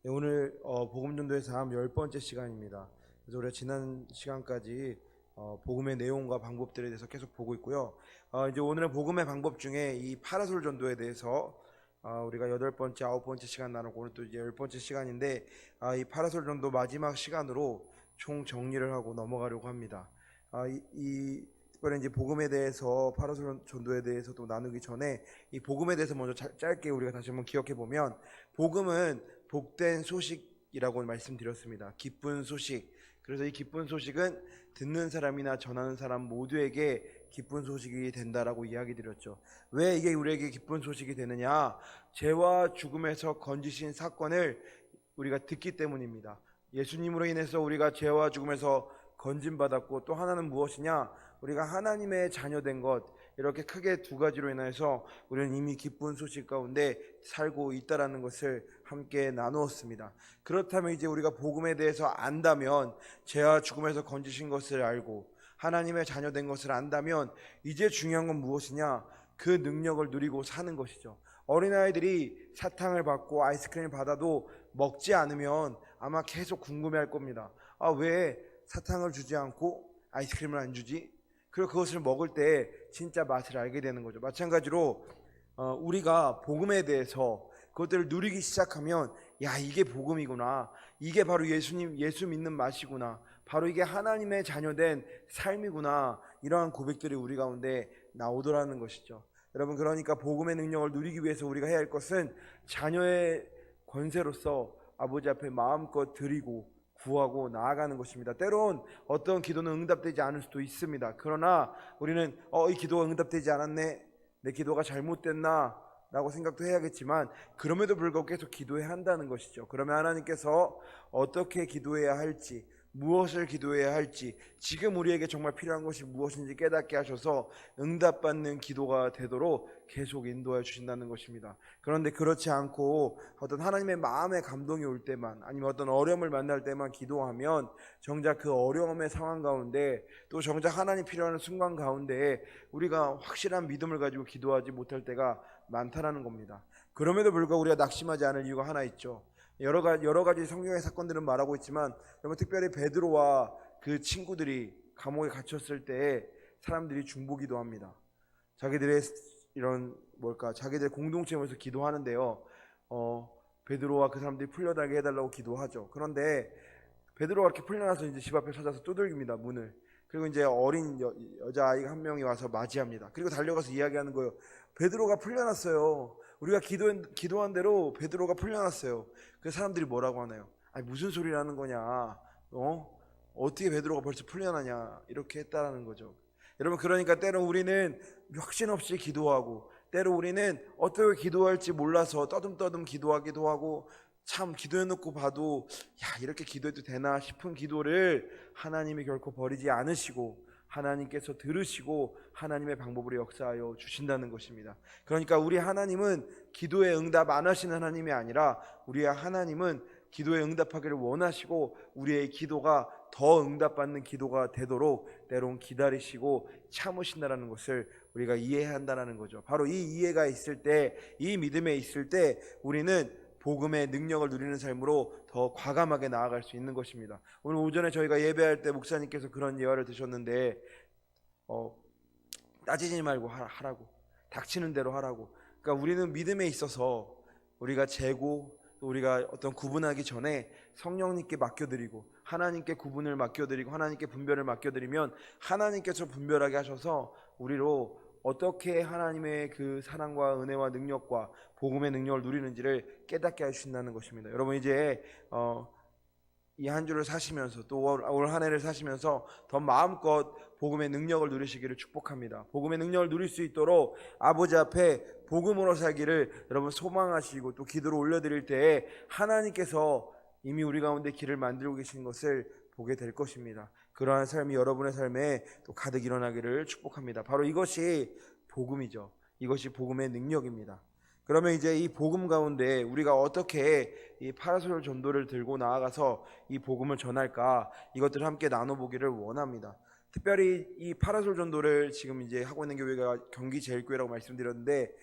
네, 오늘 복음 전도의 삶 10번째 시간입니다. 그래서 우리가 지난 시간까지 복음의 내용과 방법들에 대해서 계속 보고 있고요. 이제 오늘은 복음의 방법 중에 이 파라솔 전도에 대해서 우리가 8번째, 9번째 시간 나누고 오늘 또 이제 10번째 시간인데 이 파라솔 전도 마지막 시간으로 총 정리를 하고 넘어가려고 합니다. 특별히 이제 복음에 대해서 파라솔 전도에 대해서 또 나누기 전에 이 복음에 대해서 먼저 짧게 우리가 다시 한번 기억해 보면 복음은 복된 소식이라고 말씀드렸습니다. 기쁜 소식. 그래서 이 기쁜 소식은 듣는 사람이나 전하는 사람 모두에게 기쁜 소식이 된다라고 이야기 드렸죠. 왜 이게 우리에게 기쁜 소식이 되느냐? 죄와 죽음에서 건지신 사건을 우리가 듣기 때문입니다. 예수님으로 인해서 우리가 죄와 죽음에서 건진받았고, 또 하나는 무엇이냐? 우리가 하나님의 자녀된 것, 이렇게 크게 두 가지로 인해서 우리는 이미 기쁜 소식 가운데 살고 있다라는 것을 함께 나누었습니다. 그렇다면 이제 우리가 복음에 대해서 안다면, 죄와 죽음에서 건지신 것을 알고 하나님의 자녀된 것을 안다면 이제 중요한 건 무엇이냐? 그 능력을 누리고 사는 것이죠. 어린아이들이 사탕을 받고 아이스크림을 받아도 먹지 않으면 아마 계속 궁금해할 겁니다. 왜 사탕을 주지 않고 아이스크림을 안 주지? 그리고 그것을 먹을 때 진짜 맛을 알게 되는 거죠. 마찬가지로 우리가 복음에 대해서 그것들을 누리기 시작하면, 야, 이게 복음이구나, 이게 바로 예수 믿는 맛이구나, 바로 이게 하나님의 자녀된 삶이구나, 이러한 고백들이 우리 가운데 나오더라는 것이죠. 여러분, 그러니까 복음의 능력을 누리기 위해서 우리가 해야 할 것은 자녀의 권세로서 아버지 앞에 마음껏 드리고 구하고 나아가는 것입니다. 때론 어떤 기도는 응답되지 않을 수도 있습니다. 그러나 우리는 이 기도가 응답되지 않았네, 내 기도가 잘못됐나 라고 생각도 해야겠지만, 그럼에도 불구하고 계속 기도해야 한다는 것이죠. 그러면 하나님께서 어떻게 기도해야 할지, 무엇을 기도해야 할지, 지금 우리에게 정말 필요한 것이 무엇인지 깨닫게 하셔서 응답받는 기도가 되도록 계속 인도해 주신다는 것입니다. 그런데 그렇지 않고 어떤 하나님의 마음의 감동이 올 때만, 아니면 어떤 어려움을 만날 때만 기도하면 정작 그 어려움의 상황 가운데, 또 정작 하나님 필요한 순간 가운데 우리가 확실한 믿음을 가지고 기도하지 못할 때가 많다라는 겁니다. 그럼에도 불구하고 우리가 낙심하지 않을 이유가 하나 있죠. 여러 가지 성경의 사건들은 말하고 있지만, 여러분, 특별히 베드로와 그 친구들이 감옥에 갇혔을 때 사람들이 중보기도 합니다. 자기들의 자기들의 공동체에서 기도하는데요. 베드로와 그 사람들이 풀려나게 해달라고 기도하죠. 그런데 베드로가 이렇게 풀려나서 이제 집 앞에 찾아서 두들깁니다, 문을. 그리고 이제 어린 여자아이가 한 명이 와서 맞이합니다. 그리고 달려가서 이야기하는 거예요. 베드로가 풀려났어요. 우리가 기도한 대로 베드로가 풀려났어요. 그 사람들이 뭐라고 하나요? 아니, 무슨 소리라는 거냐? 어떻게 베드로가 벌써 풀려나냐? 이렇게 했다라는 거죠. 여러분, 그러니까 때로 우리는 확신 없이 기도하고, 때로 우리는 어떻게 기도할지 몰라서 떠듬떠듬 기도하기도 하고, 참 기도해놓고 봐도 이렇게 기도해도 되나 싶은 기도를 하나님이 결코 버리지 않으시고, 하나님께서 들으시고 하나님의 방법으로 역사하여 주신다는 것입니다. 그러니까 우리 하나님은 기도에 응답 안 하시는 하나님이 아니라, 우리의 하나님은 기도에 응답하기를 원하시고 우리의 기도가 더 응답받는 기도가 되도록 때론 기다리시고 참으신다는 것을 우리가 이해해야 한다는 거죠. 바로 이 이해가 있을 때, 이 믿음에 있을 때 우리는 복음의 능력을 누리는 삶으로 더 과감하게 나아갈 수 있는 것입니다. 오늘 오전에 저희가 예배할 때 목사님께서 그런 예화를 드셨는데, 따지지 말고 하라고, 닥치는 대로 하라고. 그러니까 우리는 믿음에 있어서 우리가 재고, 또 우리가 어떤 구분하기 전에 성령님께 맡겨드리고, 하나님께 구분을 맡겨드리고, 하나님께 분별을 맡겨드리면 하나님께서 분별하게 하셔서 우리로 어떻게 하나님의 그 사랑과 은혜와 능력과 복음의 능력을 누리는지를 깨닫게 해주신다는 것입니다. 여러분, 이제 이 한 주를 사시면서, 또 올 한 해를 사시면서 더 마음껏 복음의 능력을 누리시기를 축복합니다. 복음의 능력을 누릴 수 있도록 아버지 앞에 복음으로 살기를 여러분 소망하시고, 또 기도로 올려드릴 때에 하나님께서 이미 우리 가운데 길을 만들고 계신 것을 보게 될 것입니다. 그러한 삶이 여러분의 삶에 또 가득 일어나기를 축복합니다. 바로 이것이 복음이죠. 이것이 복음의 능력입니다. 그러면 이제 이 복음 가운데 우리가 어떻게 이 파라솔 전도를 들고 나아가서 이 복음을 전할까, 이것들을 함께 나눠보기를 원합니다. 특별히 이 파라솔 전도를 지금 이제 하고 있는 교회가 경기 제일교회라고 말씀드렸는데,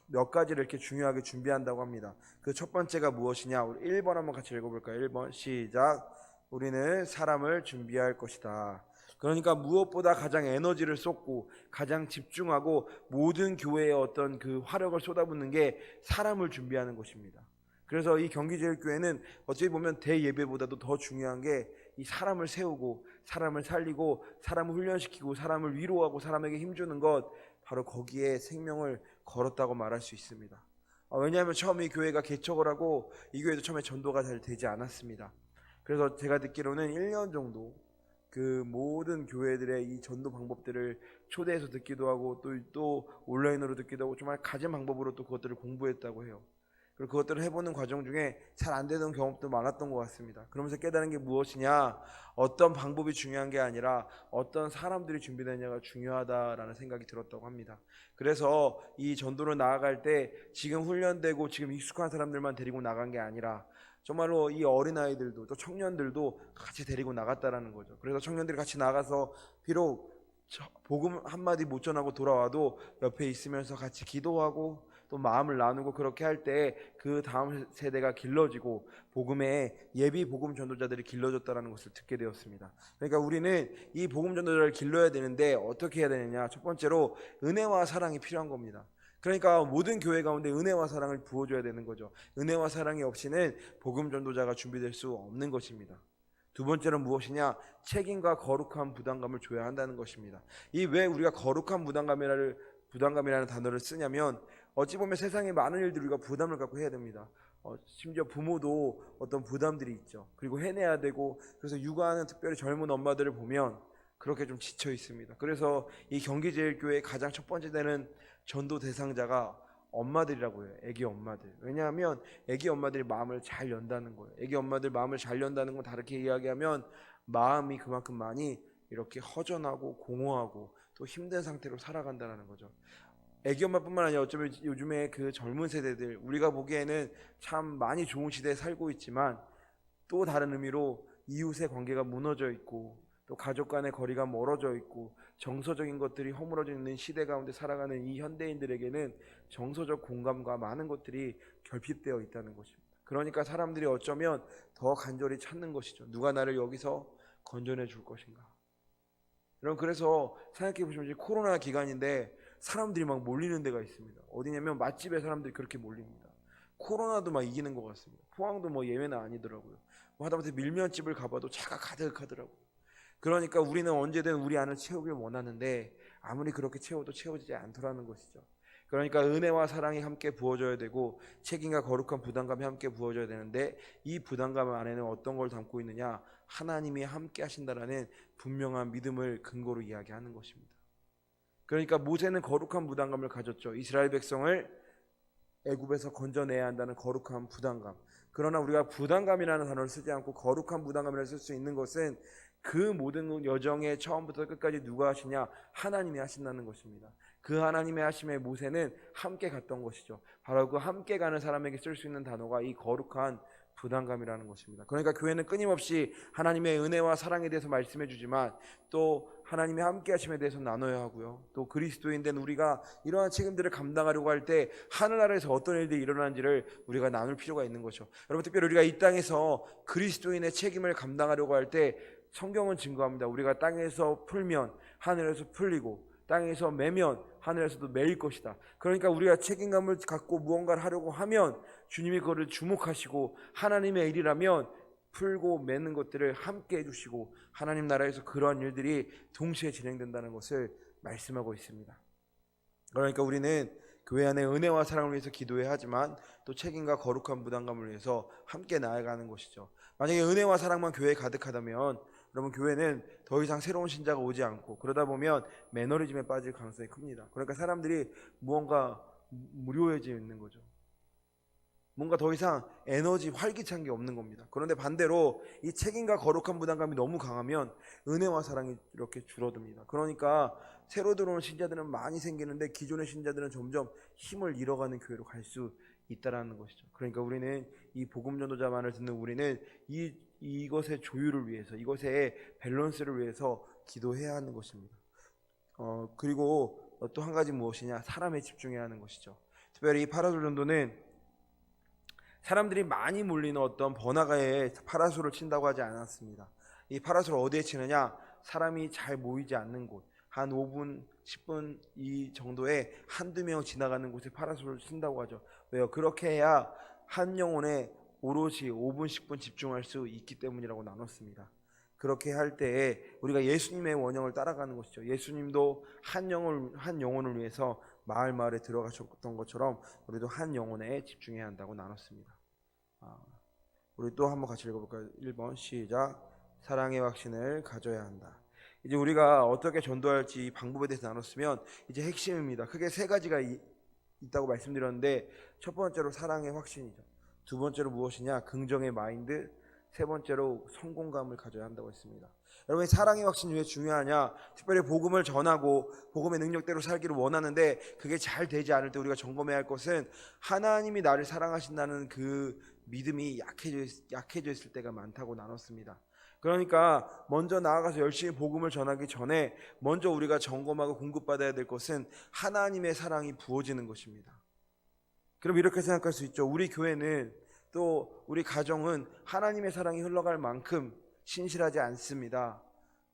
몇 가지를 이렇게 중요하게 준비한다고 합니다. 그 첫 번째가 무엇이냐? 우리 1번 한번 같이 읽어볼까요? 1번 시작. 우리는 사람을 준비할 것이다. 그러니까 무엇보다 가장 에너지를 쏟고 가장 집중하고 모든 교회의 어떤 그 화력을 쏟아붓는 게 사람을 준비하는 것입니다. 그래서 이 경기제일교회는 어찌 보면 대예배보다도 더 중요한 게 이 사람을 세우고 사람을 살리고 사람을 훈련시키고 사람을 위로하고 사람에게 힘주는 것, 바로 거기에 생명을 걸었다고 말할 수 있습니다. 왜냐하면 처음에 이 교회가 개척을 하고 이 교회도 처음에 전도가 잘 되지 않았습니다. 그래서 제가 듣기로는 1년 정도 그 모든 교회들의 이 전도 방법들을 초대해서 듣기도 하고 또 온라인으로 듣기도 하고 정말 가진 방법으로 또 그것들을 공부했다고 해요. 그리고 그것들을 해보는 과정 중에 잘 안 되던 경험도 많았던 것 같습니다. 그러면서 깨달은 게 무엇이냐? 어떤 방법이 중요한 게 아니라 어떤 사람들이 준비되느냐가 중요하다라는 생각이 들었다고 합니다. 그래서 이 전도를 나아갈 때 지금 훈련되고 지금 익숙한 사람들만 데리고 나간 게 아니라 정말로 이 어린아이들도 또 청년들도 같이 데리고 나갔다라는 거죠. 그래서 청년들이 같이 나가서 비록 복음 한마디 못 전하고 돌아와도 옆에 있으면서 같이 기도하고 또 마음을 나누고 그렇게 할 때 그 다음 세대가 길러지고 복음의 예비 복음 전도자들이 길러졌다는 것을 듣게 되었습니다. 그러니까 우리는 이 복음 전도자를 길러야 되는데 어떻게 해야 되느냐? 첫 번째로 은혜와 사랑이 필요한 겁니다. 그러니까 모든 교회 가운데 은혜와 사랑을 부어줘야 되는 거죠. 은혜와 사랑이 없이는 복음 전도자가 준비될 수 없는 것입니다. 두 번째는 무엇이냐? 책임과 거룩한 부담감을 줘야 한다는 것입니다. 이 왜 우리가 거룩한 부담감이라는 단어를 쓰냐면 어찌 보면 세상에 많은 일들 우리가 부담을 갖고 해야 됩니다. 심지어 부모도 어떤 부담들이 있죠. 그리고 해내야 되고, 그래서 육아하는 특별히 젊은 엄마들을 보면 그렇게 좀 지쳐 있습니다. 그래서 이 경기제일교회의 가장 첫 번째 되는 전도 대상자가 엄마들이라고 해요. 애기 엄마들. 왜냐하면 애기 엄마들이 마음을 잘 연다는 거예요. 애기 엄마들 마음을 잘 연다는 건 다르게 이야기하면 마음이 그만큼 많이 이렇게 허전하고 공허하고 또 힘든 상태로 살아간다는 거죠. 애기 엄마뿐만 아니라 어쩌면 요즘에 그 젊은 세대들, 우리가 보기에는 참 많이 좋은 시대에 살고 있지만 또 다른 의미로 이웃의 관계가 무너져 있고 또 가족 간의 거리가 멀어져 있고 정서적인 것들이 허물어져 있는 시대 가운데 살아가는 이 현대인들에게는 정서적 공감과 많은 것들이 결핍되어 있다는 것입니다. 그러니까 사람들이 어쩌면 더 간절히 찾는 것이죠. 누가 나를 여기서 건져내 줄 것인가. 여러분, 그래서 생각해 보시면 이제 코로나 기간인데 사람들이 막 몰리는 데가 있습니다. 어디냐면 맛집에 사람들이 그렇게 몰립니다. 코로나도 막 이기는 것 같습니다. 포항도 뭐 예외는 아니더라고요. 뭐 하다못해 밀면집을 가봐도 차가 가득하더라고요. 그러니까 우리는 언제든 우리 안을 채우길 원하는데 아무리 그렇게 채워도 채워지지 않더라는 것이죠. 그러니까 은혜와 사랑이 함께 부어져야 되고 책임과 거룩한 부담감이 함께 부어져야 되는데 이 부담감 안에는 어떤 걸 담고 있느냐? 하나님이 함께 하신다라는 분명한 믿음을 근거로 이야기하는 것입니다. 그러니까 모세는 거룩한 부담감을 가졌죠. 이스라엘 백성을 애굽에서 건져내야 한다는 거룩한 부담감. 그러나 우리가 부담감이라는 단어를 쓰지 않고 거룩한 부담감이라고 쓸 수 있는 것은 그 모든 여정의 처음부터 끝까지 누가 하시냐? 하나님이 하신다는 것입니다. 그 하나님의 하심에 모세는 함께 갔던 것이죠. 바로 그 함께 가는 사람에게 쓸 수 있는 단어가 이 거룩한 부담감이라는 것입니다. 그러니까 교회는 끊임없이 하나님의 은혜와 사랑에 대해서 말씀해 주지만 또 하나님의 함께 하심에 대해서 나눠야 하고요. 또 그리스도인 된 우리가 이러한 책임들을 감당하려고 할 때 하늘 아래에서 어떤 일들이 일어나는지를 우리가 나눌 필요가 있는 거죠. 여러분, 특별히 우리가 이 땅에서 그리스도인의 책임을 감당하려고 할 때 성경은 증거합니다. 우리가 땅에서 풀면 하늘에서 풀리고 땅에서 매면 하늘에서도 매일 것이다. 그러니까 우리가 책임감을 갖고 무언가를 하려고 하면 주님이 그것을 주목하시고 하나님의 일이라면 풀고 매는 것들을 함께 해주시고 하나님 나라에서 그러한 일들이 동시에 진행된다는 것을 말씀하고 있습니다. 그러니까 우리는 교회 안에 은혜와 사랑을 위해서 기도해야 하지만 또 책임과 거룩한 부담감을 위해서 함께 나아가는 것이죠. 만약에 은혜와 사랑만 교회에 가득하다면 여러분, 교회는 더 이상 새로운 신자가 오지 않고 그러다 보면 매너리즘에 빠질 가능성이 큽니다. 그러니까 사람들이 무언가 무료해져 있는 거죠. 뭔가 더 이상 에너지 활기찬 게 없는 겁니다. 그런데 반대로 이 책임과 거룩한 부담감이 너무 강하면 은혜와 사랑이 이렇게 줄어듭니다. 그러니까 새로 들어오는 신자들은 많이 생기는데 기존의 신자들은 점점 힘을 잃어가는 교회로 갈 수 있다라는 것이죠. 그러니까 우리는 이 복음 전도자만을 듣는 우리는 이것의 조율을 위해서, 이것의 밸런스를 위해서 기도해야 하는 것입니다. 그리고 또 한 가지 무엇이냐? 사람에 집중해야 하는 것이죠. 특별히 이 파라솔 전도는 사람들이 많이 몰리는 어떤 번화가에 파라솔을 친다고 하지 않았습니다. 이 파라솔을 어디에 치느냐? 사람이 잘 모이지 않는 곳, 한 5분, 10분 이 정도에 한두 명 지나가는 곳에 파라솔을 친다고 하죠. 왜요? 그렇게 해야 한 영혼에 오롯이 5분, 10분 집중할 수 있기 때문이라고 나눴습니다. 그렇게 할 때에 우리가 예수님의 원형을 따라가는 것이죠. 예수님도 한 영혼을 위해서 마을에 들어가셨던 것처럼 우리도 한 영혼에 집중해야 한다고 나눴습니다. 우리 또 한번 같이 읽어볼까요? 1번 시작. 사랑의 확신을 가져야 한다. 이제 우리가 어떻게 전도할지 방법에 대해서 나눴으면 이제 핵심입니다. 크게 세 가지가 있다고 말씀드렸는데, 첫 번째로 사랑의 확신이죠. 두 번째로 무엇이냐? 긍정의 마인드. 세 번째로 성공감을 가져야 한다고 했습니다. 여러분, 사랑의 확신이 왜 중요하냐? 특별히 복음을 전하고 복음의 능력대로 살기를 원하는데 그게 잘 되지 않을 때 우리가 점검해야 할 것은 하나님이 나를 사랑하신다는 그 믿음이 약해져 있을 때가 많다고 나눴습니다. 그러니까 먼저 나아가서 열심히 복음을 전하기 전에 먼저 우리가 점검하고 공급받아야 될 것은 하나님의 사랑이 부어지는 것입니다. 그럼 이렇게 생각할 수 있죠. 우리 교회는 또 우리 가정은 하나님의 사랑이 흘러갈 만큼 신실하지 않습니다.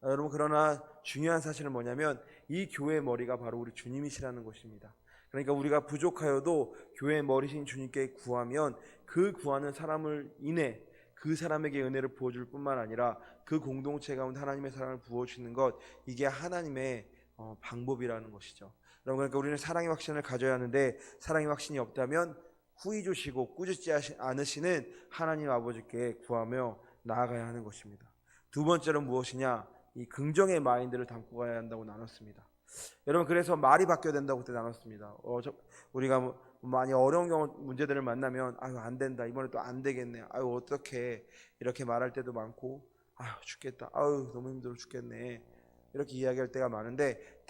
여러분, 그러나 중요한 사실은 뭐냐면 이 교회의 머리가 바로 우리 주님이시라는 것입니다. 그러니까 우리가 부족하여도 교회의 머리신 주님께 구하면 그 구하는 사람을 인해 그 사람에게 은혜를 부어줄 뿐만 아니라 그 공동체 가운데 하나님의 사랑을 부어주시는 것, 이게 하나님의 방법이라는 것이죠. 여러분, 그러니까 우리는 사랑의 확신을 가져야 하는데 사랑의 확신이 없다면 후히 주시고 꾸짖지 않으시는 하나님 아버지께 구하며 나아가야 하는 것입니다. 두 번째로 무엇이냐? 이 긍정의 마인드를 담고 가야 한다고 나눴습니다. 여러분, 그래서 말이 바뀌어야 된다고 그때 나눴습니다. 우리가 많이 어려운 문제들을 만나면 아유 안 된다, 이번에 또 안 되겠네, 아유 어떻게, 이렇게 말할 때도 많고, 아유 죽겠다, 아유 너무 힘들어 죽겠네, 이렇게 이야기할 때가 많은데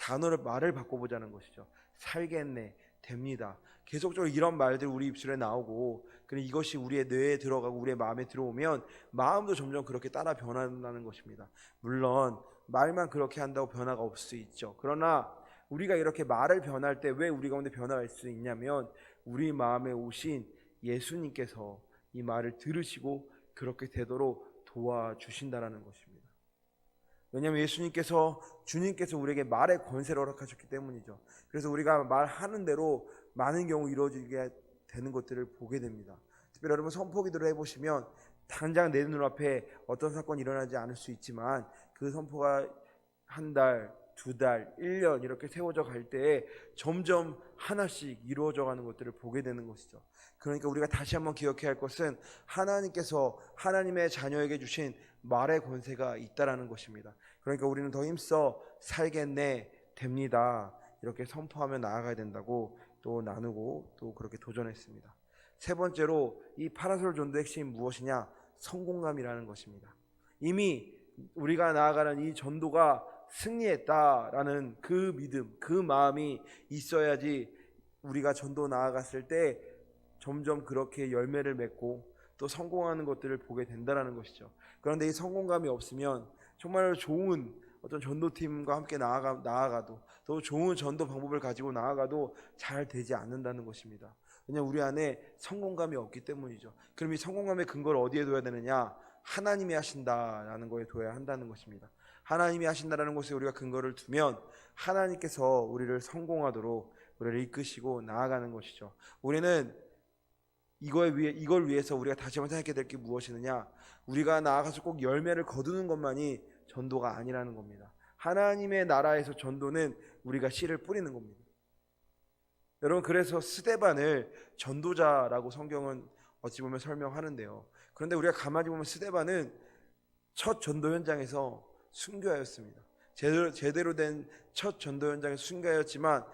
말을 바꿔보자는 것이죠. 살겠네, 됩니다. 계속적으로 이런 말들이 우리 입술에 나오고, 그리고 이것이 우리의 뇌에 들어가고 우리의 마음에 들어오면 마음도 점점 그렇게 따라 변한다는 것입니다. 물론 말만 그렇게 한다고 변화가 없을 수 있죠. 그러나 우리가 이렇게 말을 변할 때 왜 우리 가운데 변화가 있을 수 있냐면 우리 마음에 오신 예수님께서 이 말을 들으시고 그렇게 되도록 도와주신다라는 것입니다. 왜냐하면 주님께서 우리에게 말의 권세를 허락하셨기 때문이죠. 그래서 우리가 말하는 대로 많은 경우 이루어지게 되는 것들을 보게 됩니다. 특별히 여러분, 선포기도를 해보시면 당장 내 눈앞에 어떤 사건이 일어나지 않을 수 있지만 그 선포가 한 달, 두 달, 1년 이렇게 세워져 갈 때에 점점 하나씩 이루어져 가는 것들을 보게 되는 것이죠. 그러니까 우리가 다시 한번 기억해야 할 것은 하나님께서 하나님의 자녀에게 주신 말의 권세가 있다라는 것입니다. 그러니까 우리는 더 힘써 살겠네, 됩니다, 이렇게 선포하며 나아가야 된다고 또 나누고 또 그렇게 도전했습니다. 세 번째로 이 파라솔 전도의 핵심이 무엇이냐? 성공감이라는 것입니다. 이미 우리가 나아가는 이 전도가 승리했다라는 그 믿음, 그 마음이 있어야지 우리가 전도 나아갔을 때 점점 그렇게 열매를 맺고 또 성공하는 것들을 보게 된다라는 것이죠. 그런데 이 성공감이 없으면 정말 좋은 어떤 전도팀과 함께 나아가도 또 좋은 전도 방법을 가지고 나아가도 잘 되지 않는다는 것입니다. 왜냐하면 우리 안에 성공감이 없기 때문이죠. 그럼 이 성공감의 근거를 어디에 둬야 되느냐? 하나님이 하신다라는 거에 둬야 한다는 것입니다. 하나님이 하신다라는 것에 우리가 근거를 두면 하나님께서 우리를 성공하도록 우리를 이끄시고 나아가는 것이죠. 우리는 이걸 위해서 우리가 다시 한번 생각해야 될 게 무엇이느냐? 우리가 나아가서 꼭 열매를 거두는 것만이 전도가 아니라는 겁니다. 하나님의 나라에서 전도는 우리가 씨를 뿌리는 겁니다. 여러분, 그래서 스데반을 전도자라고 성경은 어찌 보면 설명하는데요. 그런데 우리가 가만히 보면 스데반은 첫 전도 현장에서 순교하였습니다. 제대로 된 첫 전도 현장에서 순교하였지만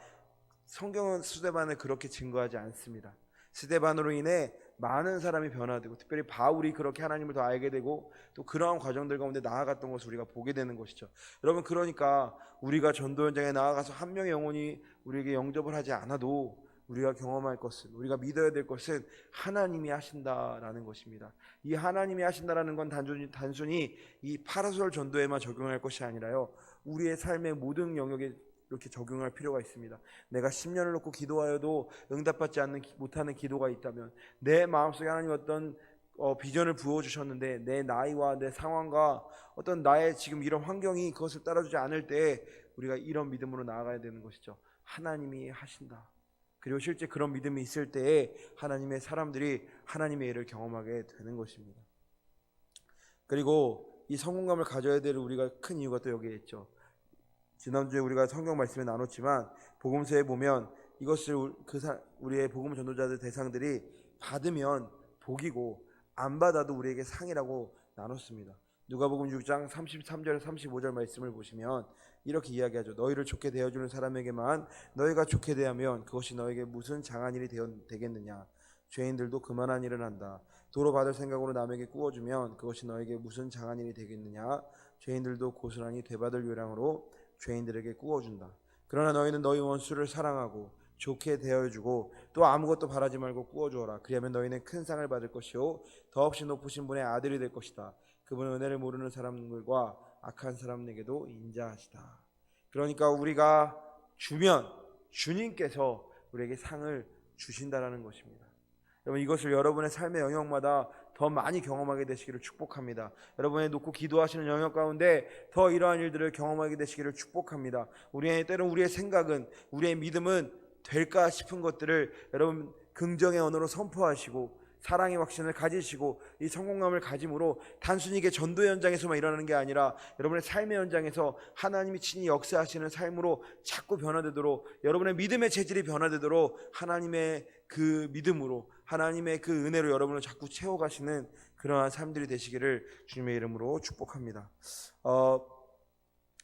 성경은 스데반을 그렇게 증거하지 않습니다. 스데반으로 인해 많은 사람이 변화되고 특별히 바울이 그렇게 하나님을 더 알게 되고 또 그러한 과정들 가운데 나아갔던 것을 우리가 보게 되는 것이죠. 여러분, 그러니까 우리가 전도 현장에 나아가서 한 명의 영혼이 우리에게 영접을 하지 않아도 우리가 경험할 것은, 우리가 믿어야 될 것은 하나님이 하신다라는 것입니다. 이 하나님이 하신다라는 건 단순히 이 파라솔 전도에만 적용할 것이 아니라요, 우리의 삶의 모든 영역에 이렇게 적용할 필요가 있습니다. 내가 10년을 놓고 기도하여도 응답받지 못하는 기도가 있다면, 내 마음속에 하나님 어떤 비전을 부어주셨는데 내 나이와 내 상황과 어떤 나의 지금 이런 환경이 그것을 따라주지 않을 때 우리가 이런 믿음으로 나아가야 되는 것이죠. 하나님이 하신다. 그리고 실제 그런 믿음이 있을 때에 하나님의 사람들이 하나님의 일을 경험하게 되는 것입니다. 그리고 이 성공감을 가져야 될 우리가 큰 이유가 또 여기에 있죠. 지난주에 우리가 성경 말씀에 나눴지만 복음서에 보면 이것을 우리의 복음 전도자들 대상들이 받으면 복이고 안 받아도 우리에게 상이라고 나눴습니다. 누가복음 6장 33절 35절 말씀을 보시면 이렇게 이야기하죠. 너희를 좋게 대해주는 사람에게만 너희가 좋게 대하면 그것이 너에게 무슨 장한 일이 되겠느냐. 죄인들도 그만한 일을 한다. 도로 받을 생각으로 남에게 꾸어주면 그것이 너에게 무슨 장한 일이 되겠느냐. 죄인들도 고스란히 되받을 요량으로 죄인들에게 꾸어준다. 그러나 너희는 너희 원수를 사랑하고 좋게 대해주고 또 아무것도 바라지 말고 꾸어주어라. 그리하면 너희는 큰 상을 받을 것이요 더없이 높으신 분의 아들이 될 것이다. 그분은 은혜를 모르는 사람들과 악한 사람에게도 인자하시다. 그러니까 우리가 주면 주님께서 우리에게 상을 주신다라는 것입니다. 여러분, 이것을 여러분의 삶의 영역마다 더 많이 경험하게 되시기를 축복합니다. 여러분의 놓고 기도하시는 영역 가운데 더 이러한 일들을 경험하게 되시기를 축복합니다. 때로는 우리의 생각은, 우리의 믿음은 될까 싶은 것들을 여러분 긍정의 언어로 선포하시고 사랑의 확신을 가지시고 이 성공감을 가짐으로 단순히 이게 전도 현장에서만 일어나는 게 아니라 여러분의 삶의 현장에서 하나님이 친히 역사하시는 삶으로 자꾸 변화되도록, 여러분의 믿음의 체질이 변화되도록 하나님의 그 믿음으로, 하나님의 그 은혜로 여러분을 자꾸 채워가시는 그러한 삶들이 되시기를 주님의 이름으로 축복합니다.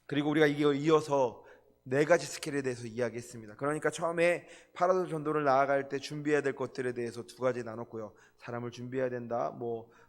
그리고 우리가 이어서 4가지 스킬에 대해서 이야기했습니다. 그러니까 처음에 파라솔 전도를 나아갈 때 준비해야 될 것들에 대해서 2가지 나눴고요. 사람을 준비해야 된다,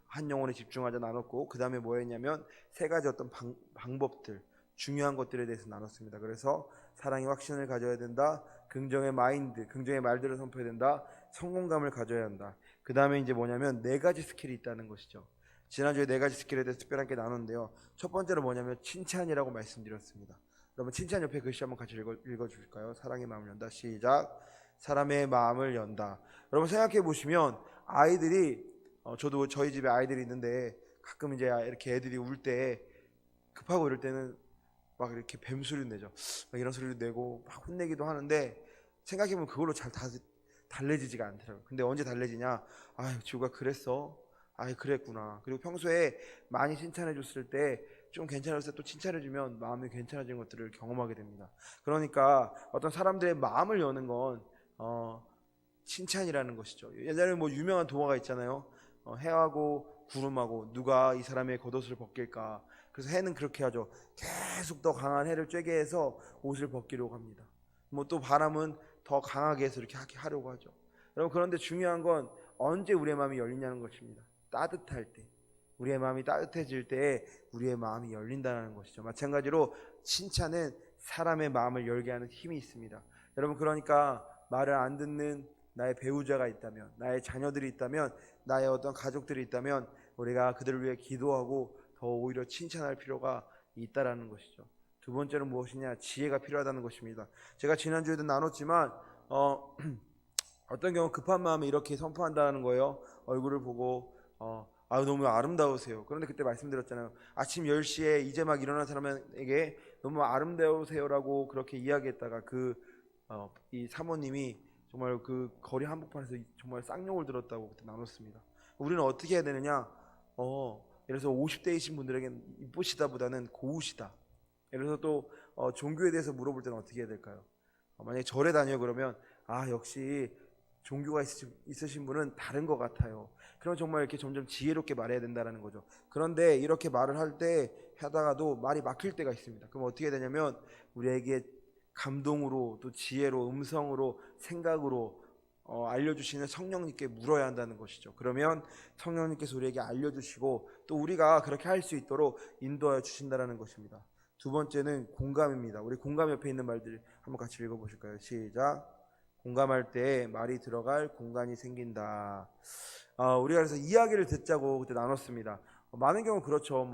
한 영혼에 집중하자 나눴고, 그 다음에 뭐였냐면 3가지 어떤 방법들, 중요한 것들에 대해서 나눴습니다. 그래서 사랑의 확신을 가져야 된다, 긍정의 마인드, 긍정의 말들을 선포해야 된다, 성공감을 가져야 한다. 그 다음에 이제 뭐냐면 4가지 스킬이 있다는 것이죠. 지난주에 4가지 스킬에 대해서 특별하게 나눴는데요. 첫 번째로 뭐냐면 칭찬이라고 말씀드렸습니다. 여러분, 칭찬 옆에 글씨 한번 같이 읽어주실까요? 사랑의 마음을 연다. 시작. 사람의 마음을 연다. 여러분, 생각해 보시면 아이들이 저도 저희 집에 아이들이 있는데 가끔 이제 이렇게 애들이 울 때 급하고 이럴 때는 막 이렇게 뱀 소리 내죠. 막 이런 소리를 내고 막 혼내기도 하는데 생각해보면 그걸로 잘 달래지지가 않더라고요. 근데 언제 달래지냐? 아유, 지우가 그랬어. 아유, 그랬구나. 그리고 평소에 많이 칭찬해 줬을 때 좀 괜찮았을 때 또 칭찬해주면 마음이 괜찮아진 것들을 경험하게 됩니다. 그러니까 어떤 사람들의 마음을 여는 건 칭찬이라는 것이죠. 옛날에 유명한 동화가 있잖아요. 해하고 구름하고 누가 이 사람의 겉옷을 벗길까. 그래서 해는 그렇게 하죠. 계속 더 강한 해를 쬐게 해서 옷을 벗기려고 합니다. 또 바람은 더 강하게 해서 이렇게 하려고 하죠. 여러분, 그런데 중요한 건 언제 우리의 마음이 열리냐는 것입니다. 따뜻할 때, 우리의 마음이 따뜻해질 때 우리의 마음이 열린다는 것이죠. 마찬가지로 칭찬은 사람의 마음을 열게 하는 힘이 있습니다. 여러분, 그러니까 말을 안 듣는 나의 배우자가 있다면, 나의 자녀들이 있다면, 나의 어떤 가족들이 있다면 우리가 그들을 위해 기도하고 더 오히려 칭찬할 필요가 있다라는 것이죠. 2번째는 무엇이냐? 지혜가 필요하다는 것입니다. 제가 지난주에도 나눴지만 어떤 경우 급한 마음에 이렇게 선포한다는 거예요. 얼굴을 보고 너무 아름다우세요. 그런데 그때 말씀드렸잖아요. 아침 10시에 이제 막 일어난 사람에게 너무 아름다우세요라고 그렇게 이야기했다가 이 사모님이 정말 그 거리 한복판에서 정말 쌍욕을 들었다고 그때 나눴습니다. 우리는 어떻게 해야 되느냐? 예를 들어서 50대이신 분들에게는 이쁘시다 보다는 고우시다. 예를 들어서 또 종교에 대해서 물어볼 때는 어떻게 해야 될까요? 만약에 절에 다녀요 그러면 역시 종교가 있으신 분은 다른 것 같아요. 그럼 정말 이렇게 점점 지혜롭게 말해야 된다는 거죠. 그런데 이렇게 말을 할 때 하다가도 말이 막힐 때가 있습니다. 그럼 어떻게 되냐면 우리에게 감동으로 또 지혜로 음성으로 생각으로 알려주시는 성령님께 물어야 한다는 것이죠. 그러면 성령님께서 우리에게 알려주시고 또 우리가 그렇게 할 수 있도록 인도하여 주신다는 것입니다. 2번째는 공감입니다. 우리 공감 옆에 있는 말들 한번 같이 읽어보실까요? 시작. 공감할 때 말이 들어갈 공간이 생긴다. 우리가 그래서 이야기를 듣자고 그때 나눴습니다. 많은 경우 그렇죠.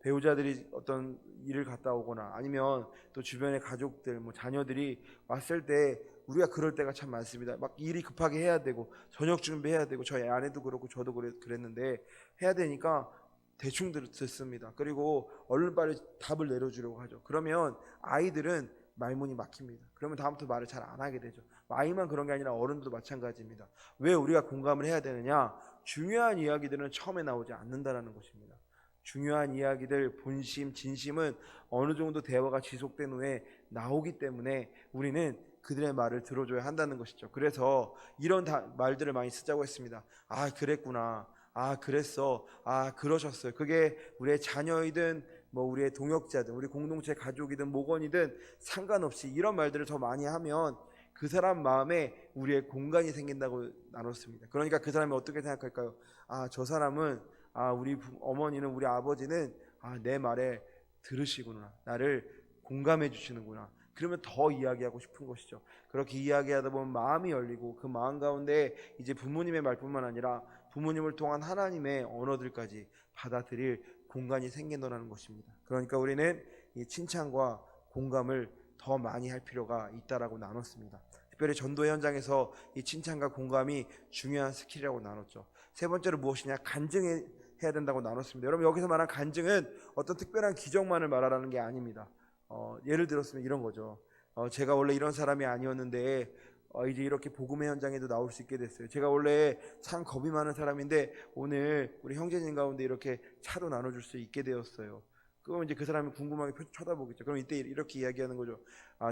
배우자들이 어떤 일을 갔다 오거나 아니면 또 주변의 가족들, 뭐 자녀들이 왔을 때 우리가 그럴 때가 참 많습니다. 막 일이 급하게 해야 되고 저녁 준비해야 되고 저희 아내도 그렇고 저도 그랬는데 해야 되니까 대충 듣습니다. 그리고 얼른 빨리 답을 내려주려고 하죠. 그러면 아이들은 말문이 막힙니다. 그러면 다음부터 말을 잘 안 하게 되죠. 아이만 그런 게 아니라 어른들도 마찬가지입니다. 왜 우리가 공감을 해야 되느냐? 중요한 이야기들은 처음에 나오지 않는다라는 것입니다. 중요한 이야기들, 본심, 진심은 어느 정도 대화가 지속된 후에 나오기 때문에 우리는 그들의 말을 들어줘야 한다는 것이죠. 그래서 이런 말들을 많이 쓰자고 했습니다. 아, 그랬구나. 아, 그랬어. 아, 그러셨어요. 그게 우리의 자녀이든 뭐 우리의 동역자든 우리 공동체 가족이든 목원이든 상관없이 이런 말들을 더 많이 하면 그 사람 마음에 우리의 공간이 생긴다고 나눴습니다. 그러니까 그 사람이 어떻게 생각할까요? 아, 저 사람은 우리 어머니는 우리 아버지는 내 말에 들으시구나. 나를 공감해 주시는구나. 그러면 더 이야기하고 싶은 것이죠. 그렇게 이야기하다 보면 마음이 열리고 그 마음 가운데 이제 부모님의 말뿐만 아니라 부모님을 통한 하나님의 언어들까지 받아들일 공간이 생긴다는 것입니다. 그러니까 우리는 이 칭찬과 공감을 더 많이 할 필요가 있다라고 나눴습니다. 특별히 전도 현장에서 이 칭찬과 공감이 중요한 스킬이라고 나눴죠. 세 번째로 무엇이냐? 간증해야 된다고 나눴습니다. 여러분, 여기서 말한 간증은 어떤 특별한 기적만을 말하라는 게 아닙니다. 예를 들었으면 이런 거죠. 제가 원래 이런 사람이 아니었는데 이제 이렇게 복음의 현장에도 나올 수 있게 됐어요. 제가 원래 참 겁이 많은 사람인데 오늘 우리 형제님 가운데 이렇게 차도 나눠줄 수 있게 되었어요. 그럼 이제 그 사람이 궁금하게 쳐다보겠죠. 그럼 이때 이렇게 이야기하는 거죠.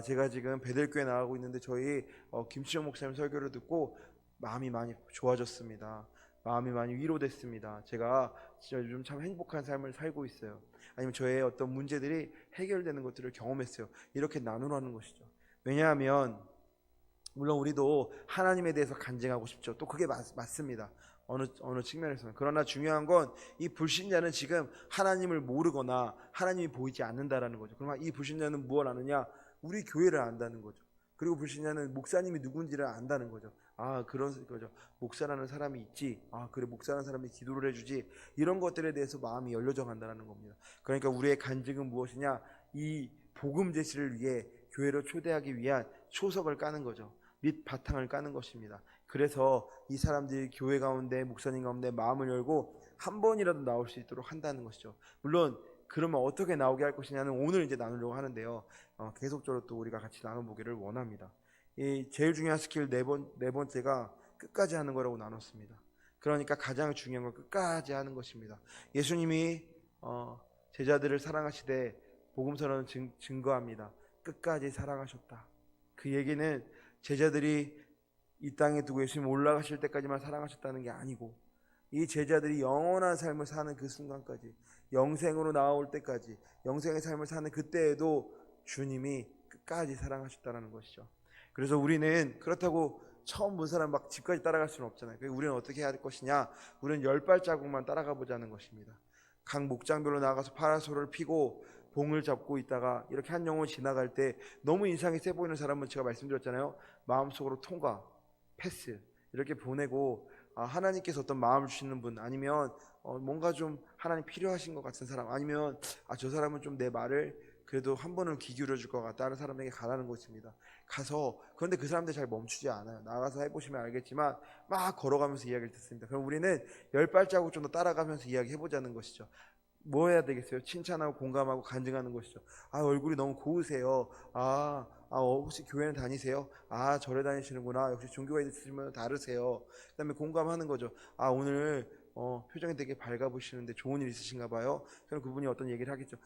제가 지금 베델교회 나가고 있는데 저희 김치영 목사님 설교를 듣고 마음이 많이 좋아졌습니다. 마음이 많이 위로됐습니다. 제가 진짜 요즘 참 행복한 삶을 살고 있어요. 아니면 저의 어떤 문제들이 해결되는 것들을 경험했어요. 이렇게 나누라는 것이죠. 왜냐하면 물론 우리도 하나님에 대해서 간증하고 싶죠. 또 그게 맞습니다. 어느 측면에서는. 그러나 중요한 건 이 불신자는 지금 하나님을 모르거나 하나님이 보이지 않는다라는 거죠. 그러면 이 불신자는 무엇을 아느냐? 우리 교회를 안다는 거죠. 그리고 불신자는 목사님이 누군지를 안다는 거죠. 그런 거죠. 목사라는 사람이 있지. 그래, 목사라는 사람이 기도를 해주지. 이런 것들에 대해서 마음이 열려져 간다는 겁니다. 그러니까 우리의 간증은 무엇이냐? 이 복음 제시를 위해 교회로 초대하기 위한 초석을 까는 거죠. 밑 바탕을 까는 것입니다. 그래서 이 사람들이 교회 가운데 목사님 가운데 마음을 열고 한 번이라도 나올 수 있도록 한다는 것이죠. 물론 그러면 어떻게 나오게 할 것이냐는 오늘 이제 나누려고 하는데요. 계속적으로 또 우리가 같이 나눠보기를 원합니다. 이 제일 중요한 스킬 네 번째가 끝까지 하는 거라고 나눴습니다. 그러니까 가장 중요한 건 끝까지 하는 것입니다. 예수님이 제자들을 사랑하시되 복음서는 증거합니다. 끝까지 사랑하셨다. 그 얘기는 제자들이 이 땅에 두고 예수님 올라가실 때까지만 사랑하셨다는 게 아니고 이 제자들이 영원한 삶을 사는 그 순간까지, 영생으로 나올 때까지, 영생의 삶을 사는 그때에도 주님이 끝까지 사랑하셨다는 것이죠. 그래서 우리는 그렇다고 처음 본 사람 막 집까지 따라갈 수는 없잖아요. 그래서 우리는 어떻게 해야 할 것이냐? 우리는 10발자국만 따라가 보자는 것입니다. 각 목장별로 나가서 파라솔을 피고 봉을 잡고 있다가 이렇게 한 영혼 지나갈 때 너무 인상이 세 보이는 사람은 제가 말씀드렸잖아요. 마음속으로 통과, 패스 이렇게 보내고 하나님께서 어떤 마음을 주시는 분, 아니면 뭔가 좀 하나님 필요하신 것 같은 사람, 아니면 저 사람은 좀 내 말을 그래도 한 번은 귀 기울여 줄 것 같다는 사람에게 가라는 것입니다. 가서, 그런데 그 사람들 잘 멈추지 않아요. 나가서 해보시면 알겠지만 막 걸어가면서 이야기를 듣습니다. 그럼 우리는 10발자국 정도 따라가면서 이야기해보자는 것이죠. 뭐 해야 되겠어요? 칭찬하고 공감하고 간증하는 것이죠. 얼굴이 너무 고우세요. 혹시 교회는 다니세요? 절에 다니시는구나. 역시 종교가 있으시면 다르세요. 그 다음에 공감하는 거죠. 오늘 표정이 되게 밝아 보시는데 좋은 일 있으신가 봐요. 그럼 그분이 어떤 얘기를 하겠죠.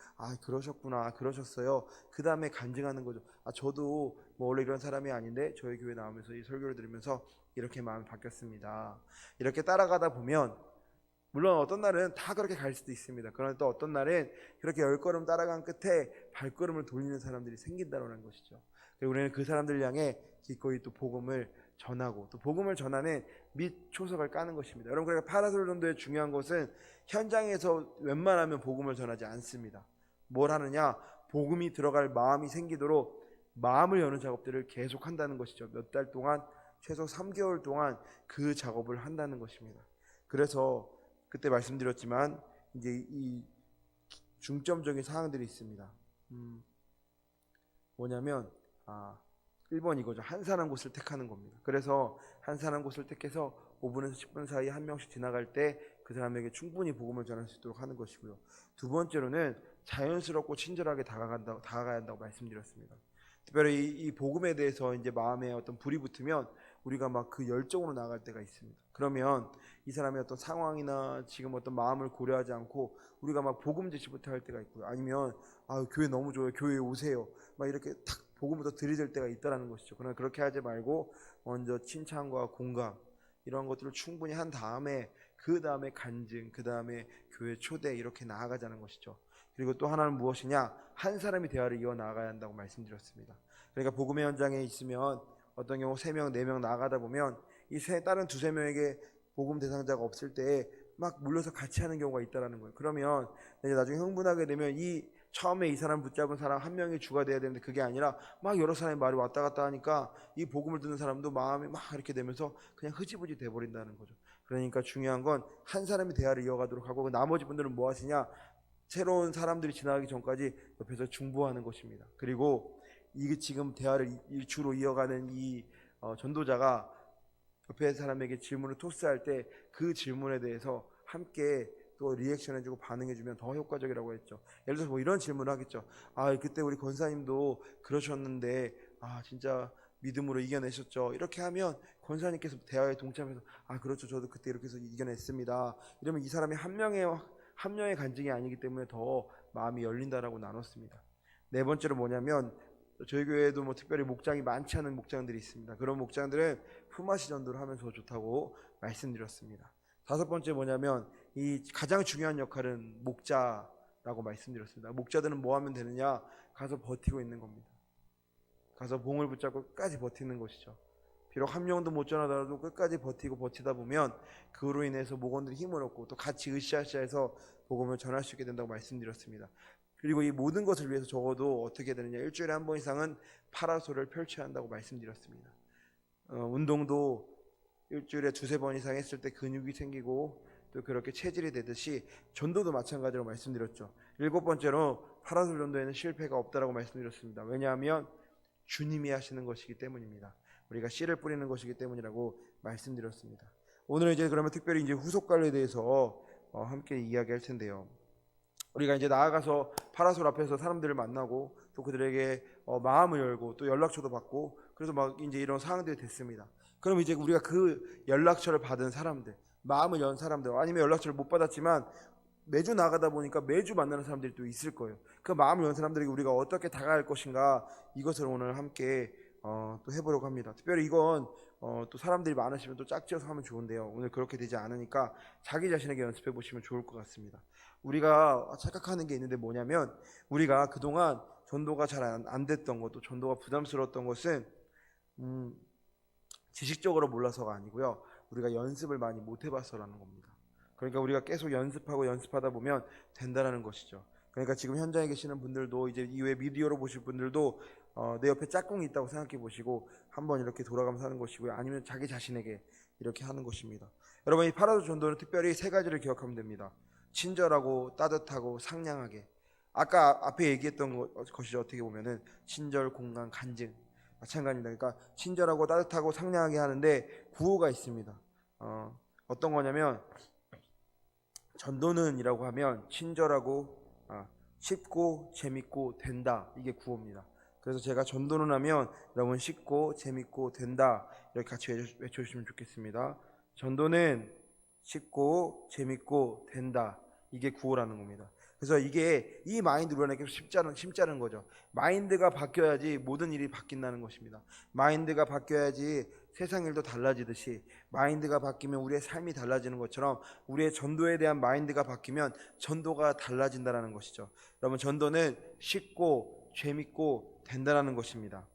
그러셨구나, 그러셨어요. 그 다음에 간증하는 거죠. 저도 뭐 원래 이런 사람이 아닌데 저희 교회 나오면서 이 설교를 들으면서 이렇게 마음이 바뀌었습니다. 이렇게 따라가다 보면 물론 어떤 날은 다 그렇게 갈 수도 있습니다. 그러나 또 어떤 날은 그렇게 10걸음 따라간 끝에 발걸음을 돌리는 사람들이 생긴다는 것이죠. 그리고 우리는 그 사람들 향해 기꺼이 또 복음을 전하고, 또 복음을 전하는 밑 초석을 까는 것입니다. 여러분, 그러니까 파라솔 전도의 중요한 것은 현장에서 웬만하면 복음을 전하지 않습니다. 뭘 하느냐? 복음이 들어갈 마음이 생기도록 마음을 여는 작업들을 계속한다는 것이죠. 몇 달 동안, 최소 3개월 동안 그 작업을 한다는 것입니다. 그래서 그때 말씀드렸지만 이제 이 중점적인 사항들이 있습니다. 뭐냐면 1번 이거죠. 한산한 곳을 택하는 겁니다. 그래서 한산한 곳을 택해서 5분에서 10분 사이 한 명씩 지나갈 때 그 사람에게 충분히 복음을 전할 수 있도록 하는 것이고요. 두 번째로는 자연스럽고 친절하게 다가가야 한다고 말씀드렸습니다. 특별히 이 복음에 대해서 이제 마음에 어떤 불이 붙으면 우리가 막 그 열정으로 나갈 때가 있습니다. 그러면 이 사람의 어떤 상황이나 지금 어떤 마음을 고려하지 않고 우리가 막 복음 제시부터 할 때가 있고요. 아니면 교회 너무 좋아요. 교회에 오세요. 막 이렇게 탁 복음부터 들이댈 때가 있다라는 것이죠. 그러나 그렇게 하지 말고 먼저 칭찬과 공감 이런 것들을 충분히 한 다음에 그 다음에 간증, 그 다음에 교회 초대 이렇게 나아가자는 것이죠. 그리고 또 하나는 무엇이냐? 한 사람이 대화를 이어 나가야 한다고 말씀드렸습니다. 그러니까 복음의 현장에 있으면 어떤 경우 3명, 4명 나가다 보면 이 다른 2-3명에게 복음 대상자가 없을 때 막 물려서 같이 하는 경우가 있다라는 거예요. 그러면 이제 나중에 흥분하게 되면 처음에 이 사람 붙잡은 사람 한 명이 주가 돼야 되는데 그게 아니라 막 여러 사람이 말이 왔다 갔다 하니까 이 복음을 듣는 사람도 마음이 막 이렇게 되면서 그냥 흐지부지 돼버린다는 거죠. 그러니까 중요한 건 한 사람이 대화를 이어가도록 하고 나머지 분들은 뭐 하시냐? 새로운 사람들이 지나가기 전까지 옆에서 중보하는 것입니다. 그리고 이게 지금 대화를 주로 이어가는 이 전도자가 옆에 사람에게 질문을 토스할 때 그 질문에 대해서 함께 또 리액션해주고 반응해주면 더 효과적이라고 했죠. 예를 들어서 뭐 이런 질문을 하겠죠. 그때 우리 권사님도 그러셨는데 진짜 믿음으로 이겨내셨죠. 이렇게 하면 권사님께서 대화에 동참해서 그렇죠. 저도 그때 이렇게 해서 이겨냈습니다. 이러면 이 사람이 한 명의 간증이 아니기 때문에 더 마음이 열린다라고 나눴습니다. 네 번째로 뭐냐면 저희 교회에도 뭐 특별히 목장이 많지 않은 목장들이 있습니다. 그런 목장들은 품앗이 전도를 하면 더 좋다고 말씀드렸습니다. 5번째 뭐냐면 이 가장 중요한 역할은 목자라고 말씀드렸습니다. 목자들은 뭐 하면 되느냐? 가서 버티고 있는 겁니다. 가서 봉을 붙잡고 끝까지 버티는 것이죠. 비록 한 명도 못 전하더라도 끝까지 버티다 보면 그로 인해서 목원들이 힘을 얻고 또 같이 으쌰으쌰해서 복음을 전할 수 있게 된다고 말씀드렸습니다. 그리고 이 모든 것을 위해서 적어도 어떻게 되느냐? 일주일에 한 번 이상은 파라솔을 펼쳐야 한다고 말씀드렸습니다. 운동도 일주일에 2-3번 이상 했을 때 근육이 생기고 또 그렇게 체질이 되듯이 전도도 마찬가지로 말씀드렸죠. 7번째로 파라솔 전도에는 실패가 없다라고 말씀드렸습니다. 왜냐하면 주님이 하시는 것이기 때문입니다. 우리가 씨를 뿌리는 것이기 때문이라고 말씀드렸습니다. 오늘은 이제 그러면 특별히 이제 후속관리에 대해서 함께 이야기할 텐데요. 우리가 이제 나아가서 파라솔 앞에서 사람들을 만나고 또 그들에게 마음을 열고 또 연락처도 받고 그래서 막 이제 이런 상황들이 됐습니다. 그럼 이제 우리가 그 연락처를 받은 사람들, 마음을 연 사람들, 아니면 연락처를 못 받았지만 매주 나가다 보니까 매주 만나는 사람들이 또 있을 거예요. 그 마음을 연 사람들에게 우리가 어떻게 다가갈 것인가, 이것을 오늘 함께 또 해보려고 합니다. 특별히 이건 또 사람들이 많으시면 또 짝지어서 하면 좋은데요. 오늘 그렇게 되지 않으니까 자기 자신에게 연습해 보시면 좋을 것 같습니다. 우리가 착각하는 게 있는데 뭐냐면, 우리가 그동안 전도가 잘 안 됐던 것도, 전도가 부담스러웠던 것은 지식적으로 몰라서가 아니고요, 우리가 연습을 많이 못 해봐서라는 겁니다. 그러니까 우리가 계속 연습하다 보면 된다는 것이죠. 그러니까 지금 현장에 계시는 분들도, 이제 이후에 미디어로 보실 분들도 내 옆에 짝꿍이 있다고 생각해 보시고 한번 이렇게 돌아가면서 하는 것이고요, 아니면 자기 자신에게 이렇게 하는 것입니다. 여러분, 이 파라솔 전도는 특별히 3가지를 기억하면 됩니다. 친절하고 따뜻하고 상냥하게. 아까 앞에 얘기했던 것이 어떻게 보면은 친절, 공감, 간증 마찬가지입니다. 그러니까 친절하고 따뜻하고 상냥하게 하는데 구호가 있습니다. 어떤 거냐면, 전도는이라고 하면 친절하고 쉽고 재밌고 된다, 이게 구호입니다. 그래서 제가 전도는 하면 여러분 쉽고 재밌고 된다 이렇게 같이 외쳐주시면 좋겠습니다. 전도는 쉽고 재밌고 된다, 이게 구호라는 겁니다. 그래서 이게 이 마인드 우리에게 심자는 거죠. 마인드가 바뀌어야지 모든 일이 바뀐다는 것입니다. 마인드가 바뀌어야지 세상 일도 달라지듯이, 마인드가 바뀌면 우리의 삶이 달라지는 것처럼 우리의 전도에 대한 마인드가 바뀌면 전도가 달라진다는 것이죠. 여러분, 전도는 쉽고 재밌고 된다는 것입니다.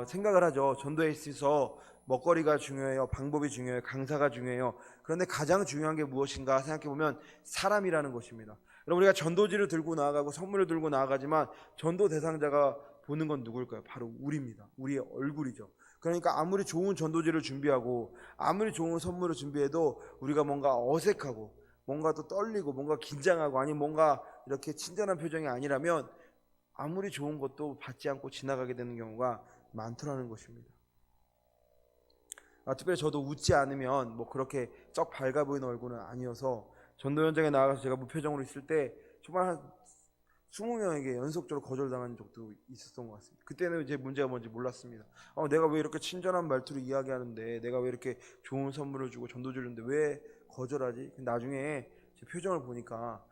생각을 하죠. 전도에 있어서 먹거리가 중요해요, 방법이 중요해요, 강사가 중요해요. 그런데 가장 중요한 게 무엇인가 생각해보면 사람이라는 것입니다. 여러분, 우리가 전도지를 들고 나아가고 선물을 들고 나아가지만 전도 대상자가 보는 건 누굴까요? 바로 우리입니다. 우리의 얼굴이죠. 그러니까 아무리 좋은 전도지를 준비하고 아무리 좋은 선물을 준비해도 우리가 뭔가 어색하고 뭔가 또 떨리고 뭔가 긴장하고 아니면 뭔가 이렇게 친절한 표정이 아니라면 아무리 좋은 것도 받지 않고 지나가게 되는 경우가 많더라는 것입니다. 특별히 저도 웃지 않으면 뭐 그렇게 쩍 밝아 보이는 얼굴은 아니어서 전도 현장에 나가서 제가 무표정으로 있을 때 정말 한 20명에게 연속적으로 거절당한 적도 있었던 것 같습니다. 그때는 제 문제가 뭔지 몰랐습니다. 내가 왜 이렇게 친절한 말투로 이야기하는데, 내가 왜 이렇게 좋은 선물을 주고 전도 주는데 왜 거절하지? 나중에 제 표정을 보니까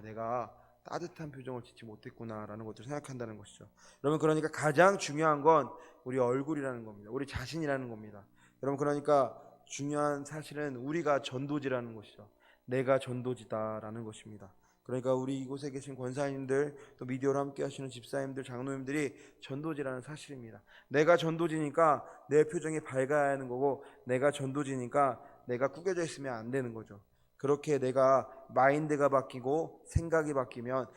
내가 따뜻한 표정을 짓지 못했구나라는 것을 생각한다는 것이죠. 여러분, 그러니까 가장 중요한 건 우리 얼굴이라는 겁니다. 우리 자신이라는 겁니다. 여러분, 그러니까 중요한 사실은 우리가 전도지라는 것이죠. 내가 전도지다라는 것입니다. 그러니까 우리 이곳에 계신 권사님들, 또 미디어로 함께 하시는 집사님들, 장로님들이 전도지라는 사실입니다. 내가 전도지니까 내 표정이 밝아야 하는 거고, 내가 전도지니까 내가 구겨져 있으면 안 되는 거죠. 그렇게 내가 마인드가 바뀌고 생각이 바뀌면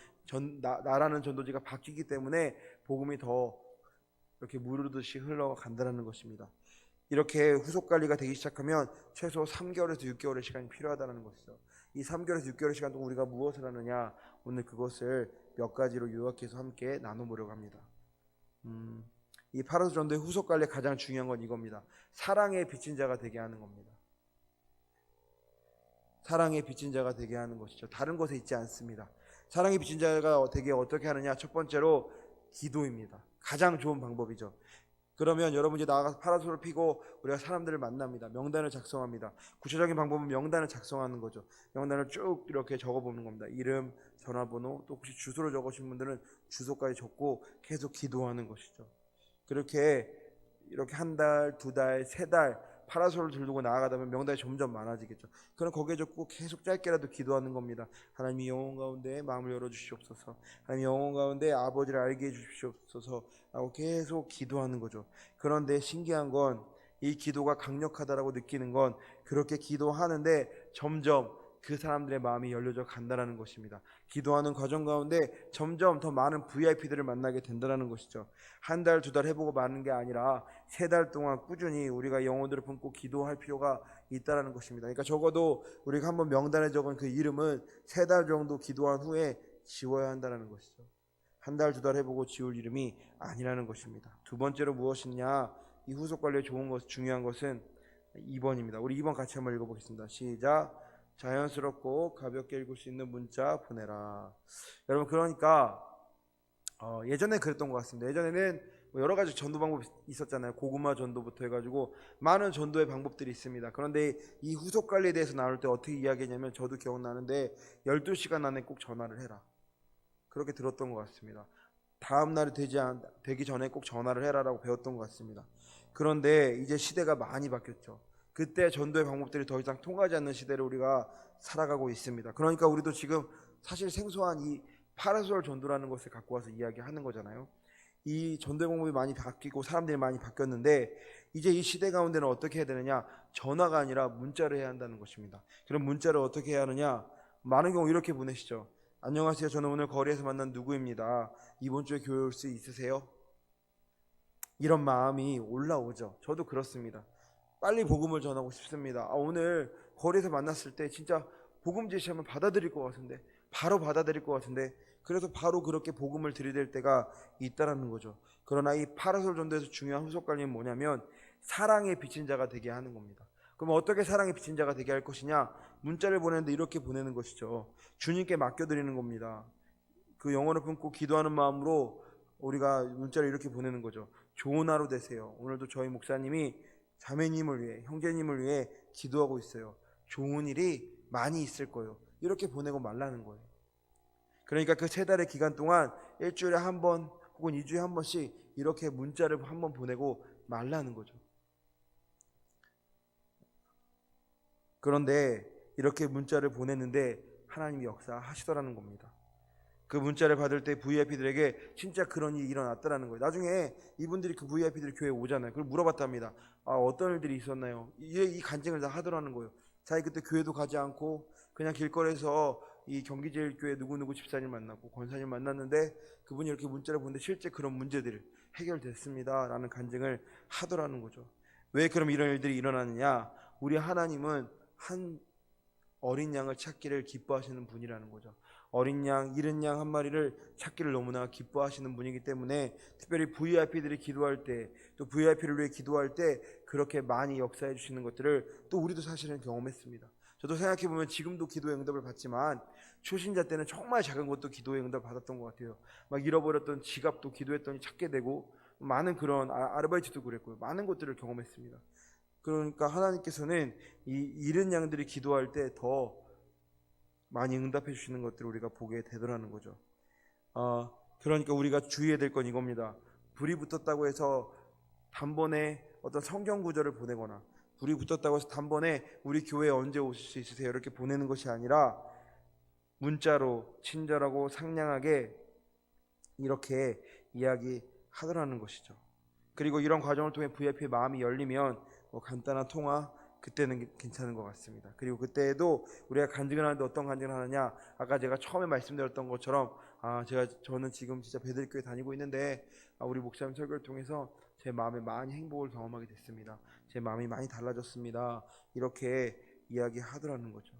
나라는 전도지가 바뀌기 때문에 복음이 더 이렇게 무르듯이 흘러간다는 것입니다. 이렇게 후속 관리가 되기 시작하면 최소 3개월에서 6개월의 시간이 필요하다는 것이죠. 이 3개월에서 6개월의 시간 동안 우리가 무엇을 하느냐, 오늘 그것을 몇 가지로 요약해서 함께 나눠보려고 합니다. 이 파라솔 전도의 후속 관리의 가장 중요한 건 이겁니다. 사랑에 비친 자가 되게 하는 겁니다. 사랑에 비친 자가 되게 하는 것이죠. 다른 것에 있지 않습니다. 사랑에 비친 자가 되게 어떻게 하느냐, 첫 번째로 기도입니다. 가장 좋은 방법이죠. 그러면 여러분 이제 나가서 파라솔을 피고 우리가 사람들을 만납니다. 명단을 작성합니다. 구체적인 방법은 명단을 작성하는 거죠. 명단을 쭉 이렇게 적어보는 겁니다. 이름, 전화번호, 또 혹시 주소를 적으신 분들은 주소까지 적고 계속 기도하는 것이죠. 그렇게 이렇게 한 달, 두 달, 세 달 파라솔을 들고 나아가다 보면 명단이 점점 많아지겠죠. 그럼 거기에 적고 계속 짧게라도 기도하는 겁니다. 하나님이 영혼 가운데 마음을 열어주시옵소서. 하나님 영혼 가운데 아버지를 알게 해주시옵소서 라고 계속 기도하는 거죠. 그런데 신기한 건 이 기도가 강력하다라고 느끼는 건 그렇게 기도하는데 점점 그 사람들의 마음이 열려져 간다는 것입니다. 기도하는 과정 가운데 점점 더 많은 VIP들을 만나게 된다는 것이죠. 한 달, 두 달 해보고 마는 게 아니라 세 달 동안 꾸준히 우리가 영혼들을 품고 기도할 필요가 있다는 것입니다. 그러니까 적어도 우리가 한번 명단에 적은 그 이름은 세 달 정도 기도한 후에 지워야 한다는 것이죠. 한 달, 두 달 해보고 지울 이름이 아니라는 것입니다. 두 번째로 무엇이냐, 이 후속 관리에 좋은 것, 중요한 것은 2번입니다. 우리 2번 같이 한번 읽어보겠습니다. 시작. 자연스럽고 가볍게 읽을 수 있는 문자 보내라. 여러분, 그러니까 예전에 그랬던 것 같습니다. 예전에는 뭐 여러 가지 전도 방법이 있었잖아요. 고구마 전도부터 해가지고 많은 전도의 방법들이 있습니다. 그런데 이 후속 관리에 대해서 나눌 때 어떻게 이야기했냐면, 저도 기억나는데 12시간 안에 꼭 전화를 해라, 그렇게 들었던 것 같습니다. 다음 날이 되기 전에 꼭 전화를 해라라고 배웠던 것 같습니다. 그런데 이제 시대가 많이 바뀌었죠. 그때 전도의 방법들이 더 이상 통하지 않는 시대를 우리가 살아가고 있습니다. 그러니까 우리도 지금 사실 생소한 이 파라솔 전도라는 것을 갖고 와서 이야기하는 거잖아요. 이 전도의 방법이 많이 바뀌고 사람들이 많이 바뀌었는데, 이제 이 시대 가운데는 어떻게 해야 되느냐, 전화가 아니라 문자를 해야 한다는 것입니다. 그럼 문자를 어떻게 해야 하느냐, 많은 경우 이렇게 보내시죠. 안녕하세요, 저는 오늘 거리에서 만난 누구입니다. 이번 주에 교회 올 수 있으세요? 이런 마음이 올라오죠. 저도 그렇습니다. 빨리 복음을 전하고 싶습니다. 오늘 거리에서 만났을 때 진짜 복음 제시하면 받아들일 것 같은데, 바로 받아들일 것 같은데, 그래서 바로 그렇게 복음을 들이댈 때가 있다라는 거죠. 그러나 이 파라솔 전도에서 중요한 후속 관리는 뭐냐면, 사랑에 비친 자가 되게 하는 겁니다. 그럼 어떻게 사랑에 비친 자가 되게 할 것이냐? 문자를 보내는데 이렇게 보내는 것이죠. 주님께 맡겨드리는 겁니다. 그 영혼을 품고 기도하는 마음으로 우리가 문자를 이렇게 보내는 거죠. 좋은 하루 되세요. 오늘도 저희 목사님이 자매님을 위해, 형제님을 위해 기도하고 있어요. 좋은 일이 많이 있을 거예요. 이렇게 보내고 말라는 거예요. 그러니까 그 세 달의 기간 동안 일주일에 한 번 혹은 2주에 한 번씩 이렇게 문자를 한 번 보내고 말라는 거죠. 그런데 이렇게 문자를 보냈는데 하나님이 역사하시더라는 겁니다. 그 문자를 받을 때 VIP들에게 진짜 그런 일이 일어났다라는 거예요. 나중에 이분들이 그 VIP들이 교회에 오잖아요. 그걸 물어봤답니다. 어떤 일들이 있었나요? 이 간증을 다 하더라는 거예요. 자기 그때 교회도 가지 않고 그냥 길거리에서 이 경기제일교회 누구누구 집사님 만났고 권사님 만났는데, 그분이 이렇게 문자를 보는데 실제 그런 문제들이 해결됐습니다 라는 간증을 하더라는 거죠. 왜 그럼 이런 일들이 일어나느냐? 우리 하나님은 한 어린 양을 찾기를 기뻐하시는 분이라는 거죠. 어린 양, 잃은 양 한 마리를 찾기를 너무나 기뻐하시는 분이기 때문에 특별히 VIP들이 기도할 때, 또 VIP를 위해 기도할 때 그렇게 많이 역사해 주시는 것들을 또 우리도 사실은 경험했습니다. 저도 생각해보면 지금도 기도의 응답을 받지만 초신자 때는 정말 작은 것도 기도의 응답을 받았던 것 같아요. 막 잃어버렸던 지갑도 기도했더니 찾게 되고, 많은 그런 아르바이트도 그랬고요. 많은 것들을 경험했습니다. 그러니까 하나님께서는 이 잃은 양들이 기도할 때 더 많이 응답해 주시는 것들을 우리가 보게 되더라는 거죠. 그러니까 우리가 주의해야 될 건 이겁니다. 불이 붙었다고 해서 단번에 어떤 성경 구절을 보내거나, 불이 붙었다고 해서 단번에 우리 교회에 언제 오실 수 있으세요 이렇게 보내는 것이 아니라 문자로 친절하고 상냥하게 이렇게 이야기하더라는 것이죠. 그리고 이런 과정을 통해 VIP의 마음이 열리면 간단한 통화, 그때는 괜찮은 것 같습니다. 그리고 그때에도 우리가 간증을 하는데 어떤 간증을 하느냐, 아까 제가 처음에 말씀드렸던 것처럼 저는 지금 진짜 베들교회 다니고 있는데 우리 목사님 설교를 통해서 제 마음에 많이 행복을 경험하게 됐습니다. 제 마음이 많이 달라졌습니다. 이렇게 이야기하더라는 거죠.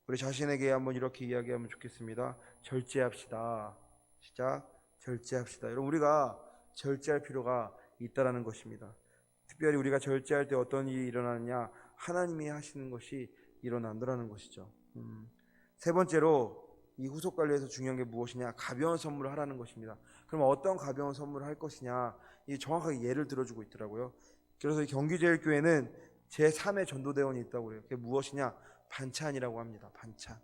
우리 자신에게 한번 이렇게 이야기하면 좋겠습니다. 절제합시다. 시작. 절제합시다. 여러분, 우리가 절제할 필요가 있다라는 것입니다. 특별히 우리가 절제할 때 어떤 일이 일어나느냐, 하나님이 하시는 것이 일어난다라는 것이죠. 세 번째로 이 후속 관리에서 중요한 게 무엇이냐, 가벼운 선물을 하라는 것입니다. 그럼 어떤 가벼운 선물을 할 것이냐, 이 정확하게 예를 들어주고 있더라고요. 그래서 경기제일교회는 제3의 전도대원이 있다고 그래요. 그게 무엇이냐, 반찬이라고 합니다. 반찬.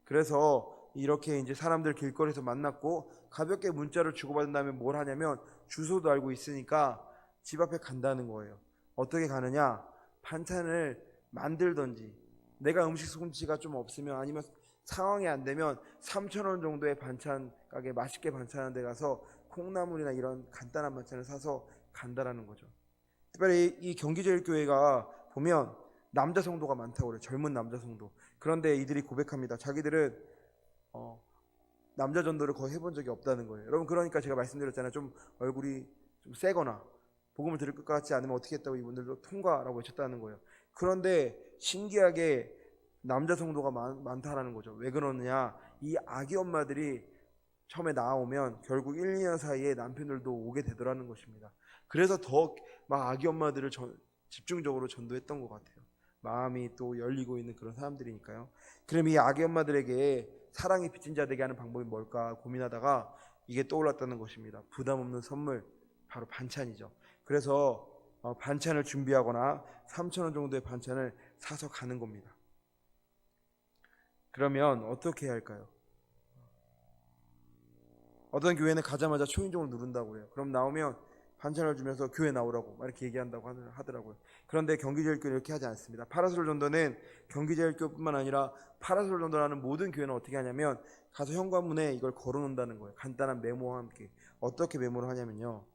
그래서 이렇게 이제 사람들 길거리에서 만났고 가볍게 문자를 주고받은 다음에 뭘 하냐면 주소도 알고 있으니까 집 앞에 간다는 거예요. 어떻게 가느냐, 반찬을 만들던지, 내가 음식 솜씨가 좀 없으면, 아니면 상황이 안 되면 3,000원 정도의 반찬 가게, 맛있게 반찬하는 데 가서 콩나물이나 이런 간단한 반찬을 사서 간다라는 거죠. 특별히 이 경기제일교회가 보면 남자 성도가 많다고 그래요. 젊은 남자 성도. 그런데 이들이 고백합니다. 자기들은 남자 전도를 거의 해본 적이 없다는 거예요. 여러분, 그러니까 제가 말씀드렸잖아요. 좀 얼굴이 좀 세거나 복음을 들을 것 같지 않으면 어떻게 했다고 이분들도 통과라고 외쳤다는 거예요. 그런데 신기하게 남자 성도가 많다라는 거죠. 왜 그러느냐, 이 아기 엄마들이 처음에 나오면 결국 1, 2년 사이에 남편들도 오게 되더라는 것입니다. 그래서 더 막 아기 엄마들을 집중적으로 전도했던 것 같아요. 마음이 또 열리고 있는 그런 사람들이니까요. 그럼 이 아기 엄마들에게 사랑이 빚진 자 되게 하는 방법이 뭘까 고민하다가 이게 떠올랐다는 것입니다. 부담 없는 선물, 바로 반찬이죠. 그래서 반찬을 준비하거나 3,000원 정도의 반찬을 사서 가는 겁니다. 그러면 어떻게 해야 할까요? 어떤 교회는 가자마자 초인종을 누른다고 해요. 그럼 나오면 반찬을 주면서 교회 나오라고 이렇게 얘기한다고 하더라고요. 그런데 경기제일교회는 이렇게 하지 않습니다. 파라솔 전도는 경기제일교회뿐만 아니라 파라솔 전도라는 모든 교회는 어떻게 하냐면 가서 현관문에 이걸 걸어놓는다는 거예요. 간단한 메모와 함께. 어떻게 메모를 하냐면요,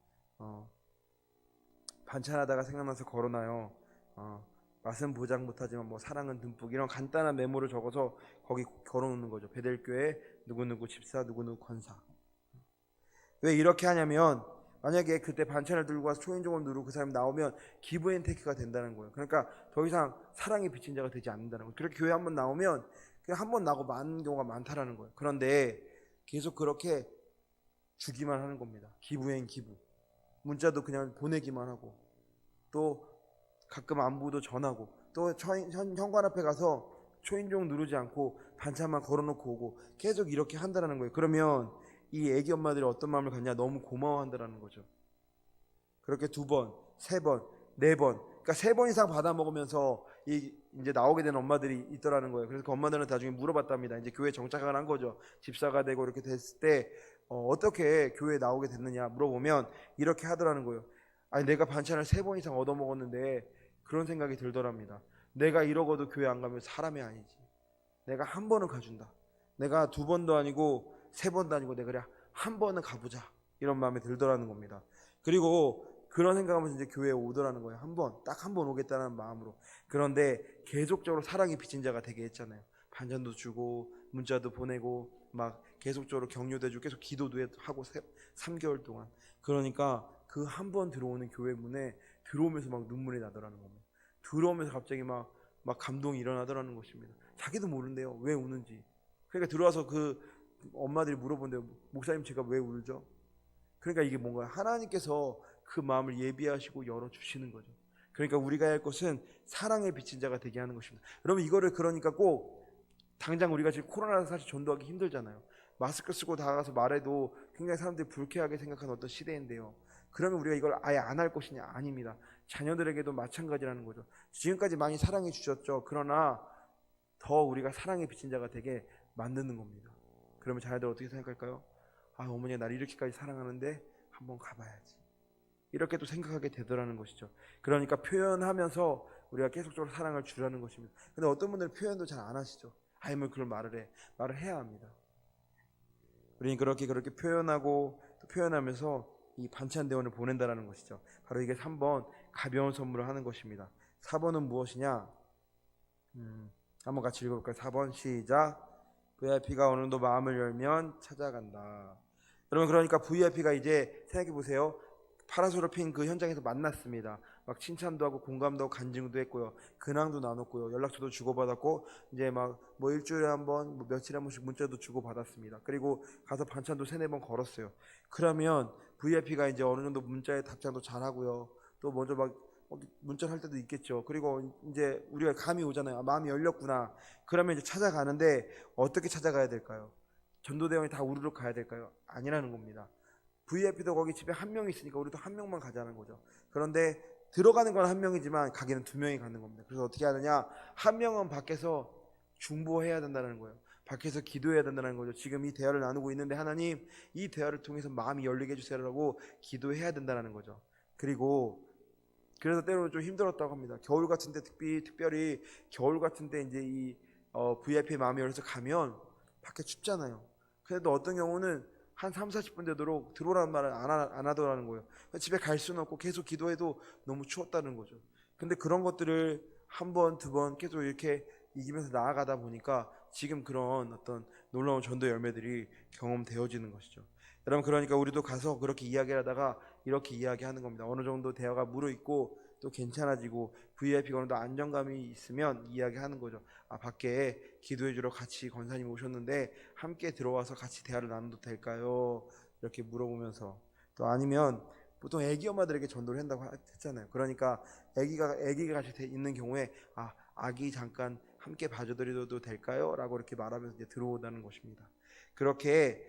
반찬하다가 생각나서 걸어놔요. 맛은 보장 못하지만 뭐 사랑은 듬뿍, 이런 간단한 메모를 적어서 거기 걸어놓는 거죠. 베델교회 누구누구 집사, 누구누구 권사. 왜 이렇게 하냐면 만약에 그때 반찬을 들고 와서 초인종을 누르고 그 사람이 나오면 기브 앤 테이크가 된다는 거예요. 그러니까 더 이상 사랑의 빚진 자가 되지 않는다는 거예요. 그렇게 교회 한번 나오면 그냥 한번 나고 마는 경우가 많다라는 거예요. 그런데 계속 그렇게 주기만 하는 겁니다. 기브 앤 기브. 문자도 그냥 보내기만 하고, 또 가끔 안부도 전하고, 또 현관 앞에 가서 초인종 누르지 않고 반찬만 걸어놓고 오고, 계속 이렇게 한다는 거예요. 그러면 이 애기 엄마들이 어떤 마음을 갖냐, 너무 고마워한다는 거죠. 그렇게 2번, 3번, 4번, 그러니까 3번 이상 받아 먹으면서 이제 나오게 되는 엄마들이 있더라는 거예요. 그래서 그 엄마들은 나중에 물어봤답니다. 이제 교회 정착을 한 거죠. 집사가 되고 이렇게 됐을 때 어떻게 교회에 나오게 됐느냐 물어보면 이렇게 하더라는 거예요. 아니, 내가 반찬을 3번 이상 얻어 먹었는데 그런 생각이 들더랍니다. 내가 이러고도 교회 안 가면 사람이 아니지. 내가 한 번은 가준다. 내가 2번도 아니고 3번도 아니고 내가 그래 한 번은 가보자, 이런 마음이 들더라는 겁니다. 그리고 그런 생각하면서 이제 교회에 오더라는 거예요. 딱 한 번 오겠다는 마음으로. 그런데 계속적으로 사랑이 빚진 자가 되게 했잖아요. 반찬도 주고 문자도 보내고 막 계속적으로 격려도 해주고 계속 기도도 하고 3개월 동안. 그러니까 그 한 번 들어오는 교회 문에 들어오면서 막 눈물이 나더라는 겁니다. 들어오면서 갑자기 막 막 감동이 일어나더라는 것입니다. 자기도 모른대요. 왜 우는지. 그러니까 들어와서 그 엄마들이 물어본대요. 목사님 제가 왜 울죠? 그러니까 이게 뭔가 하나님께서 그 마음을 예비하시고 열어주시는 거죠. 그러니까 우리가 할 것은 사랑의 빚진 자가 되게 하는 것입니다. 여러분 이거를 그러니까 꼭 당장 우리가 지금 코로나라서 사실 전도하기 힘들잖아요. 마스크 쓰고 나가서 말해도 굉장히 사람들이 불쾌하게 생각하는 어떤 시대인데요. 그러면 우리가 이걸 아예 안 할 것이냐? 아닙니다. 자녀들에게도 마찬가지라는 거죠. 지금까지 많이 사랑해 주셨죠. 그러나 더 우리가 사랑의 빚진 자가 되게 만드는 겁니다. 그러면 자녀들 어떻게 생각할까요? 아, 어머니가 나를 이렇게까지 사랑하는데 한번 가봐야지. 이렇게 또 생각하게 되더라는 것이죠. 그러니까 표현하면서 우리가 계속적으로 사랑을 주라는 것입니다. 근데 어떤 분들은 표현도 잘 안 하시죠. 아이 뭐 그걸 말을 해. 말을 해야 합니다. 우리는 그렇게 표현하고 또 표현하면서 이 반찬 대원을 보낸다라는 것이죠. 바로 이게 3번 가벼운 선물을 하는 것입니다. 4번은 무엇이냐? 한번 같이 읽어볼까요? 4번 시작. VIP가 어느 정도 마음을 열면 찾아간다. 여러분 그러니까 VIP가 이제 생각해 보세요. 파라솔을 핀 그 현장에서 만났습니다. 막 칭찬도 하고 공감도 하고 간증도 했고요. 근황도 나눴고요. 연락처도 주고받았고 이제 막 뭐 일주일에 한 번, 뭐 며칠에 한 번씩 문자도 주고받았습니다. 그리고 가서 반찬도 3-4번 걸었어요. 그러면 VIP가 이제 어느 정도 문자에 답장도 잘하고요. 또 먼저 막 문자를 할 때도 있겠죠. 그리고 이제 우리가 감이 오잖아요. 아, 마음이 열렸구나. 그러면 이제 찾아가는데 어떻게 찾아가야 될까요? 전도대원이 다 우르르 가야 될까요? 아니라는 겁니다. VIP도 거기 집에 한 명이 있으니까 우리도 한 명만 가자는 거죠. 그런데 들어가는 건 한 명이지만 가기는 2명이 가는 겁니다. 그래서 어떻게 하느냐? 한 명은 밖에서 중보해야 된다는 거예요. 밖에서 기도해야 된다는 거죠. 지금 이 대화를 나누고 있는데 하나님 이 대화를 통해서 마음이 열리게 해주세요라고 기도해야 된다는 거죠. 그리고 그래서 때로는 좀 힘들었다고 합니다. 겨울 같은데 특별히 겨울 같은데 이제 이 VIP 마음이 열려서 가면 밖에 춥잖아요. 그래도 어떤 경우는 한 3-40분 되도록 들어오라는 말을 안 하더라는 거예요. 집에 갈 수는 없고 계속 기도해도 너무 추웠다는 거죠. 근데 그런 것들을 한 번, 2번 계속 이렇게 이기면서 나아가다 보니까 지금 그런 어떤 놀라운 전도 열매들이 경험되어지는 것이죠. 여러분 그러니까 우리도 가서 그렇게 이야기를 하다가 이렇게 이야기하는 겁니다. 어느 정도 대화가 무르익고 또 괜찮아지고 VIP가 어느 정도 안정감이 있으면 이야기하는 거죠. 아, 밖에 기도해 주러 같이 권사님 오셨는데 함께 들어와서 같이 대화를 나눠도 될까요? 이렇게 물어보면서 또 아니면 보통 애기 엄마들에게 전도를 한다고 했잖아요. 그러니까 애기가 같이 있는 경우에 아기 잠깐 함께 봐줘드려도 될까요? 라고 이렇게 말하면서 이제 들어오다는 것입니다. 그렇게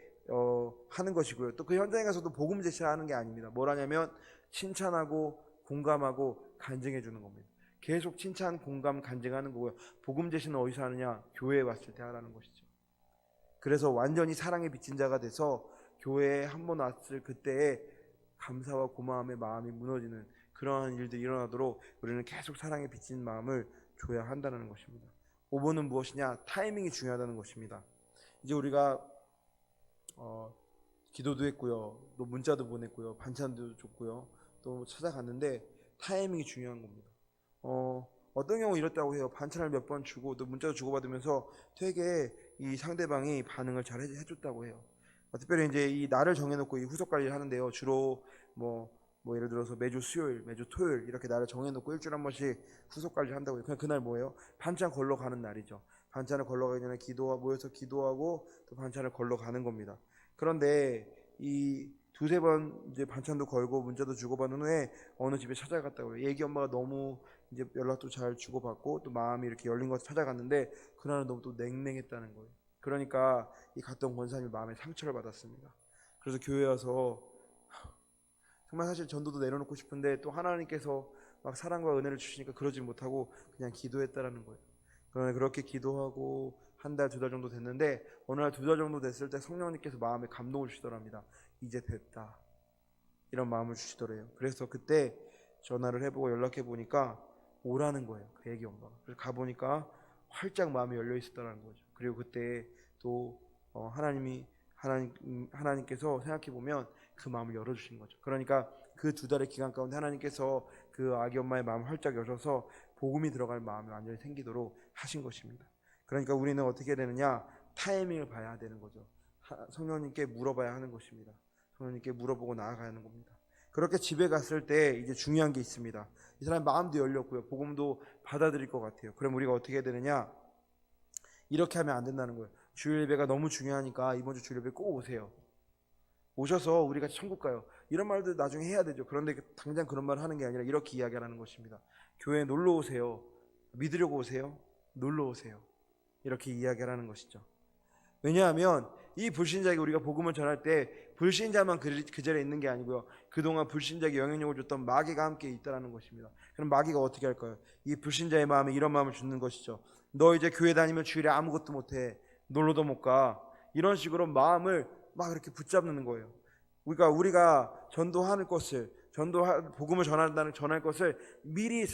하는 것이고요. 또 그 현장에 가서도 복음 제시하는 게 아닙니다. 뭐라냐면 칭찬하고 공감하고 간증해 주는 겁니다. 계속 칭찬, 공감, 간증하는 거고요. 복음 제시는 어디서 하느냐? 교회에 왔을 때 하라는 것이죠. 그래서 완전히 사랑에 빚진 자가 돼서 교회에 한 번 왔을 그때에 감사와 고마움의 마음이 무너지는 그러한 일들이 일어나도록 우리는 계속 사랑에 빚진 마음을 줘야 한다는 것입니다. 5번은 무엇이냐? 타이밍이 중요하다는 것입니다. 이제 우리가 기도도 했고요. 또 문자도 보냈고요. 반찬도 줬고요. 또 찾아갔는데 타이밍이 중요한 겁니다. 어떤 경우 이렇다고 해요. 반찬을 몇 번 주고 또 문자도 주고받으면서 되게 이 상대방이 반응을 잘 해줬다고 해요. 특별히 이제 이 날을 정해놓고 이 후속 관리를 하는데요. 주로 뭐 예를 들어서 매주 수요일, 매주 토요일 이렇게 날을 정해놓고 일주일에 한 번씩 후속 관리를 한다고 해요. 그냥 그날 뭐예요? 반찬 걸러 가는 날이죠. 반찬을 걸러 가기 전에 모여서 기도하고 또 반찬을 걸러 가는 겁니다. 그런데 이 2-3번 이제 반찬도 걸고 문자도 주고받은 후에 어느 집에 찾아갔다고 해요. 애기 엄마가 너무 이제 연락도 잘 주고받고 또 마음이 이렇게 열린 것 같아 찾아갔는데 그날은 너무 또 냉랭했다는 거예요. 그러니까 이 갔던 권사님이 마음에 상처를 받았습니다. 그래서 교회에 와서 정말 사실 전도도 내려놓고 싶은데 또 하나님께서 막 사랑과 은혜를 주시니까 그러지 못하고 그냥 기도했다라는 거예요. 그러나 그렇게 기도하고 한 달, 2달 정도 됐는데 어느 날 2달 정도 됐을 때 성령님께서 마음에 감동을 주시더랍니다. 이제 됐다. 이런 마음을 주시더래요. 그래서 그때 전화를 해보고 연락해보니까 오라는 거예요. 그 애기 엄마가. 그래서 가보니까 활짝 마음이 열려 있었다는 거죠. 그리고 그때 또 하나님께서 생각해보면 그 마음을 열어주신 거죠. 그러니까 그 2달의 기간 가운데 하나님께서 그 아기 엄마의 마음을 활짝 여셔서 복음이 들어갈 마음이 완전히 생기도록 하신 것입니다. 그러니까 우리는 어떻게 되느냐? 타이밍을 봐야 되는 거죠. 성령님께 물어봐야 하는 것입니다. 성령님께 물어보고 나아가야 하는 겁니다. 그렇게 집에 갔을 때 이제 중요한 게 있습니다. 이 사람 마음도 열렸고요. 복음도 받아들일 것 같아요. 그럼 우리가 어떻게 해야 되느냐? 이렇게 하면 안 된다는 거예요. 주일 예배가 너무 중요하니까 이번 주 주일 예배 꼭 오세요. 오셔서 우리 같이 천국 가요. 이런 말도 나중에 해야 되죠. 그런데 당장 그런 말을 하는 게 아니라 이렇게 이야기하라는 것입니다. 교회에 놀러 오세요. 믿으려고 오세요. 놀러 오세요. 이렇게 이야기하라는 것이죠. 왜냐하면 이 불신자에게 우리가 복음을 전할 때 불신자만 그 자리에 있는 게 아니고요. 그동안 불신자에게 영향력을 줬던 마귀가 함께 있다는 것입니다. 그럼 마귀가 어떻게 할까요? 이 불신자의 마음에 이런 마음을 주는 것이죠. 너 이제 교회 다니면 주일에 아무것도 못해. 놀러도 못 가. 이런 식으로 마음을 막 이렇게 붙잡는 거예요. 우리가 전도하는 것을 복음을 전할 것을 미리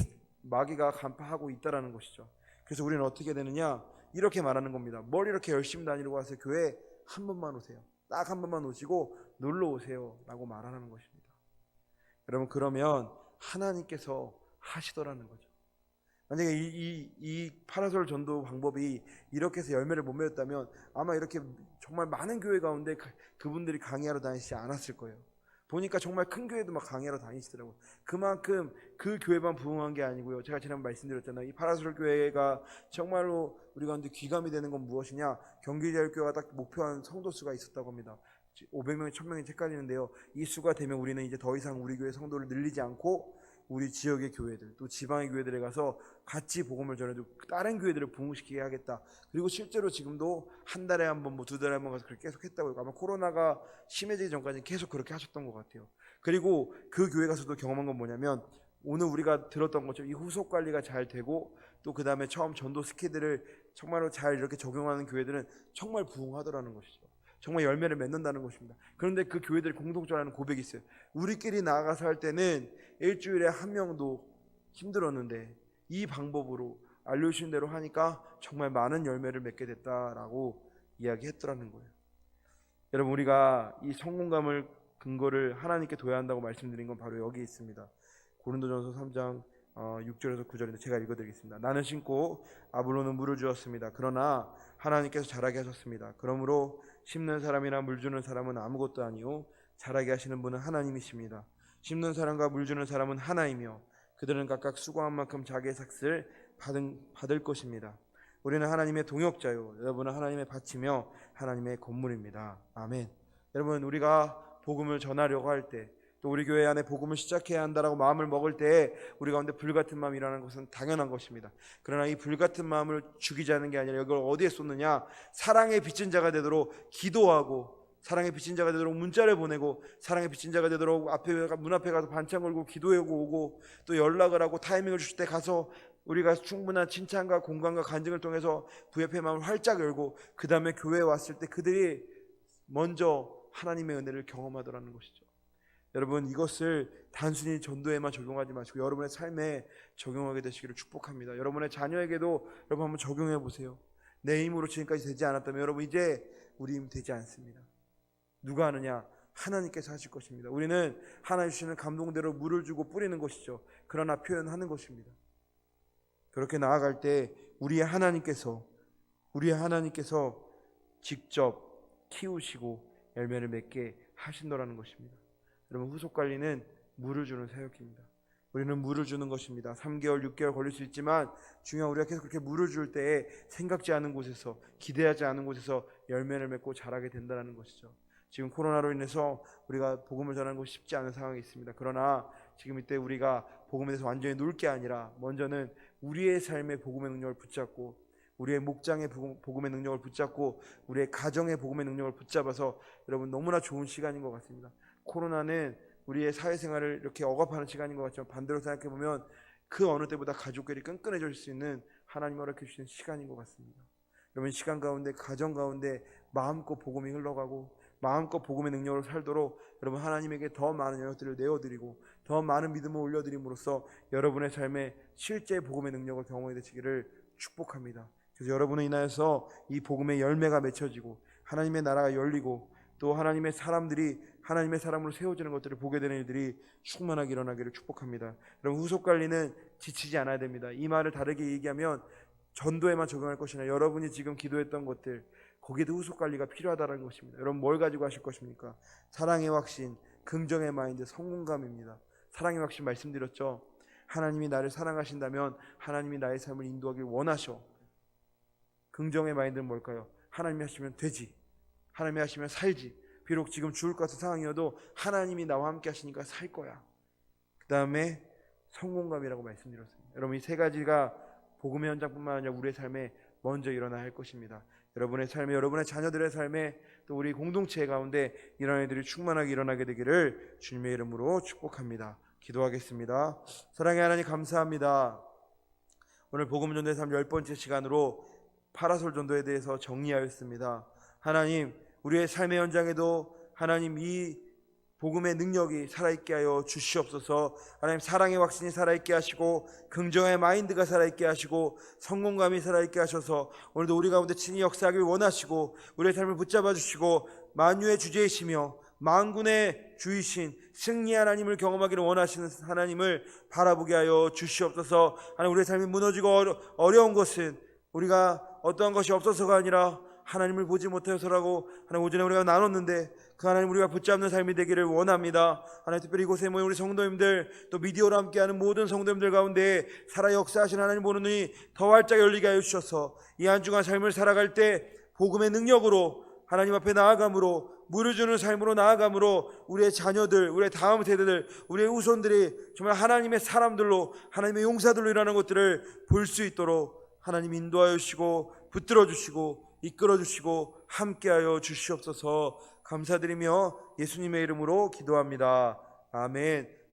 마귀가 간파하고 있다라는 것이죠. 그래서 우리는 어떻게 되느냐? 이렇게 말하는 겁니다. 뭘 이렇게 열심히 다니려고 하세요? 교회 한 번만 오세요. 딱 한 번만 오시고 놀러 오세요 라고 말하는 것입니다. 여러분, 그러면 하나님께서 하시더라는 거죠. 만약에 이 파라솔 전도 방법이 이렇게 해서 열매를 못 맺었다면 아마 이렇게 정말 많은 교회 가운데 그분들이 강의하러 다니시지 않았을 거예요. 보니까 정말 큰 교회도 막 강의하러 다니시더라고요. 그만큼 그 교회만 부흥한 게 아니고요. 제가 지난번 말씀드렸잖아요. 이 파라솔 교회가 정말로 우리 가운데 귀감이 되는 건 무엇이냐? 경기자율교회가 딱 목표한 성도 수가 있었다고 합니다. 500명, 1000명이 헷갈리는데요. 이 수가 되면 우리는 이제 더 이상 우리 교회 성도를 늘리지 않고 우리 지역의 교회들, 또 지방의 교회들에 가서 같이 복음을 전해도 다른 교회들을 부흥시키게 하겠다. 그리고 실제로 지금도 한 달에 한 번, 두 달에 한 번 가서 그렇게 계속 했다고 해요. 아마 코로나가 심해지기 전까지 계속 그렇게 하셨던 것 같아요. 그리고 그 교회 가서도 경험한 건 뭐냐면, 오늘 우리가 들었던 것처럼 이 후속 관리가 잘 되고, 또 그 다음에 처음 전도 스키드를 정말로 잘 이렇게 적용하는 교회들은 정말 부흥하더라는 것이죠. 정말 열매를 맺는다는 것입니다. 그런데 그 교회들이 공통적으로 하는 고백이 있어요. 우리끼리 나아가서 할 때는 일주일에 한 명도 힘들었는데 이 방법으로 알려주신 대로 하니까 정말 많은 열매를 맺게 됐다라고 이야기했더라는 거예요. 여러분, 우리가 이 성공감을 근거를 하나님께 둬야 한다고 말씀드린 건 바로 여기 있습니다. 고린도전서 3장 6절에서 9절인데 제가 읽어드리겠습니다. 나는 심고 아볼로는 물을 주었습니다. 그러나 하나님께서 자라게 하셨습니다. 그러므로 심는 사람이나 물 주는 사람은 아무것도 아니요 자라게 하시는 분은 하나님이십니다. 심는 사람과 물 주는 사람은 하나이며 그들은 각각 수고한 만큼 자기의 삭슬 받을 것입니다. 우리는 하나님의 동역자요 여러분은 하나님의 밭이며 하나님의 건물입니다. 아멘. 여러분, 우리가 복음을 전하려고 할 때, 또 우리 교회 안에 복음을 시작해야 한다라고 마음을 먹을 때 우리 가운데 불같은 마음이 일어나는 것은 당연한 것입니다. 그러나 이 불같은 마음을 죽이자는 게 아니라 이걸 어디에 쏟느냐? 사랑의 빚진 자가 되도록 기도하고, 사랑의 빚진 자가 되도록 문자를 보내고, 사랑의 빚진 자가 되도록 문 앞에 가서 반창 걸고 기도하고 오고, 또 연락을 하고 타이밍을 주실 때 가서 우리가 충분한 칭찬과 공감과 간증을 통해서 부협의 마음을 활짝 열고, 그 다음에 교회에 왔을 때 그들이 먼저 하나님의 은혜를 경험하더라는 것이죠. 여러분, 이것을 단순히 전도에만 적용하지 마시고 여러분의 삶에 적용하게 되시기를 축복합니다. 여러분의 자녀에게도 여러분 한번 적용해 보세요. 내 힘으로 지금까지 되지 않았다면 여러분 이제 우리 힘 되지 않습니다. 누가 하느냐? 하나님께서 하실 것입니다. 우리는 하나님 주시는 감동대로 물을 주고 뿌리는 것이죠. 그러나 표현하는 것입니다. 그렇게 나아갈 때 우리의 하나님께서 직접 키우시고 열매를 맺게 하신다라는 것입니다. 여러분, 후속관리는 물을 주는 사역입니다. 우리는 물을 주는 것입니다. 3개월, 6개월 걸릴 수 있지만 중요한 우리가 계속 그렇게 물을 줄 때에 생각지 않은 곳에서, 기대하지 않은 곳에서 열매를 맺고 자라게 된다는 것이죠. 지금 코로나로 인해서 우리가 복음을 전하는 것이 쉽지 않은 상황이 있습니다. 그러나 지금 이때 우리가 복음에 대해서 완전히 놀 게 아니라 먼저는 우리의 삶의 복음의 능력을 붙잡고, 우리의 목장의 복음의 능력을 붙잡고, 우리의 가정의 복음의 능력을 붙잡아서 여러분 너무나 좋은 시간인 것 같습니다. 코로나는 우리의 사회생활을 이렇게 억압하는 시간인 것 같지만 반대로 생각해보면 그 어느 때보다 가족끼리 끈끈해질 수 있는 하나님 허락해 주시는 시간인 것 같습니다. 여러분, 시간 가운데, 가정 가운데 마음껏 복음이 흘러가고 마음껏 복음의 능력으로 살도록 여러분 하나님에게 더 많은 영역들을 내어드리고 더 많은 믿음을 올려드림으로써 여러분의 삶에 실제 복음의 능력을 경험하게 되시기를 축복합니다. 그래서 여러분을 인하여서 이 복음의 열매가 맺혀지고 하나님의 나라가 열리고 또 하나님의 사람들이 하나님의 사람으로 세워지는 것들을 보게 되는 일들이 충만하게 일어나기를 축복합니다. 여러분, 후속관리는 지치지 않아야 됩니다. 이 말을 다르게 얘기하면 전도에만 적용할 것이 아니라 여러분이 지금 기도했던 것들, 거기에도 후속관리가 필요하다는 것입니다. 여러분, 뭘 가지고 하실 것입니까? 사랑의 확신, 긍정의 마인드, 성공감입니다. 사랑의 확신 말씀드렸죠. 하나님이 나를 사랑하신다면 하나님이 나의 삶을 인도하길 원하셔. 긍정의 마인드는 뭘까요? 하나님이 하시면 되지, 하나님이 하시면 살지, 비록 지금 죽을 것 같은 상황이어도 하나님이 나와 함께 하시니까 살 거야. 그 다음에 성공감이라고 말씀드렸습니다. 여러분, 이 세 가지가 복음의 현장뿐만 아니라 우리의 삶에 먼저 일어나야 할 것입니다. 여러분의 삶에, 여러분의 자녀들의 삶에, 또 우리 공동체 가운데 이런 일들이 충만하게 일어나게 되기를 주님의 이름으로 축복합니다. 기도하겠습니다. 사랑의 하나님, 감사합니다. 오늘 복음 전도의 삶 10번째 시간으로 파라솔 전도에 대해서 정리하였습니다. 하나님, 우리의 삶의 현장에도 하나님 이 복음의 능력이 살아있게 하여 주시옵소서. 하나님, 사랑의 확신이 살아있게 하시고 긍정의 마인드가 살아있게 하시고 성공감이 살아있게 하셔서 오늘도 우리 가운데 친히 역사하길 원하시고 우리의 삶을 붙잡아 주시고 만유의 주제이시며 만군의 주이신 승리 하나님을 경험하기를 원하시는 하나님을 바라보게 하여 주시옵소서. 하나님, 우리의 삶이 무너지고 어려운 것은 우리가 어떠한 것이 없어서가 아니라 하나님을 보지 못해서라고 하나님 오전에 우리가 나눴는데 그 하나님 우리가 붙잡는 삶이 되기를 원합니다. 하나님, 특별히 이곳에 모인 우리 성도님들, 또 미디어로 함께하는 모든 성도님들 가운데 살아 역사하신 하나님 보는 눈이 더 활짝 열리게 하여 주셔서 이 한 주간 삶을 살아갈 때 복음의 능력으로 하나님 앞에 나아감으로, 무르주는 삶으로 나아감으로 우리의 자녀들, 우리의 다음 세대들, 우리의 후손들이 정말 하나님의 사람들로, 하나님의 용사들로 일하는 것들을 볼 수 있도록 하나님 인도하여 주시고 붙들어 주시고 이끌어 주시고 함께하여 주시옵소서. 감사드리며 예수님의 이름으로 기도합니다. 아멘.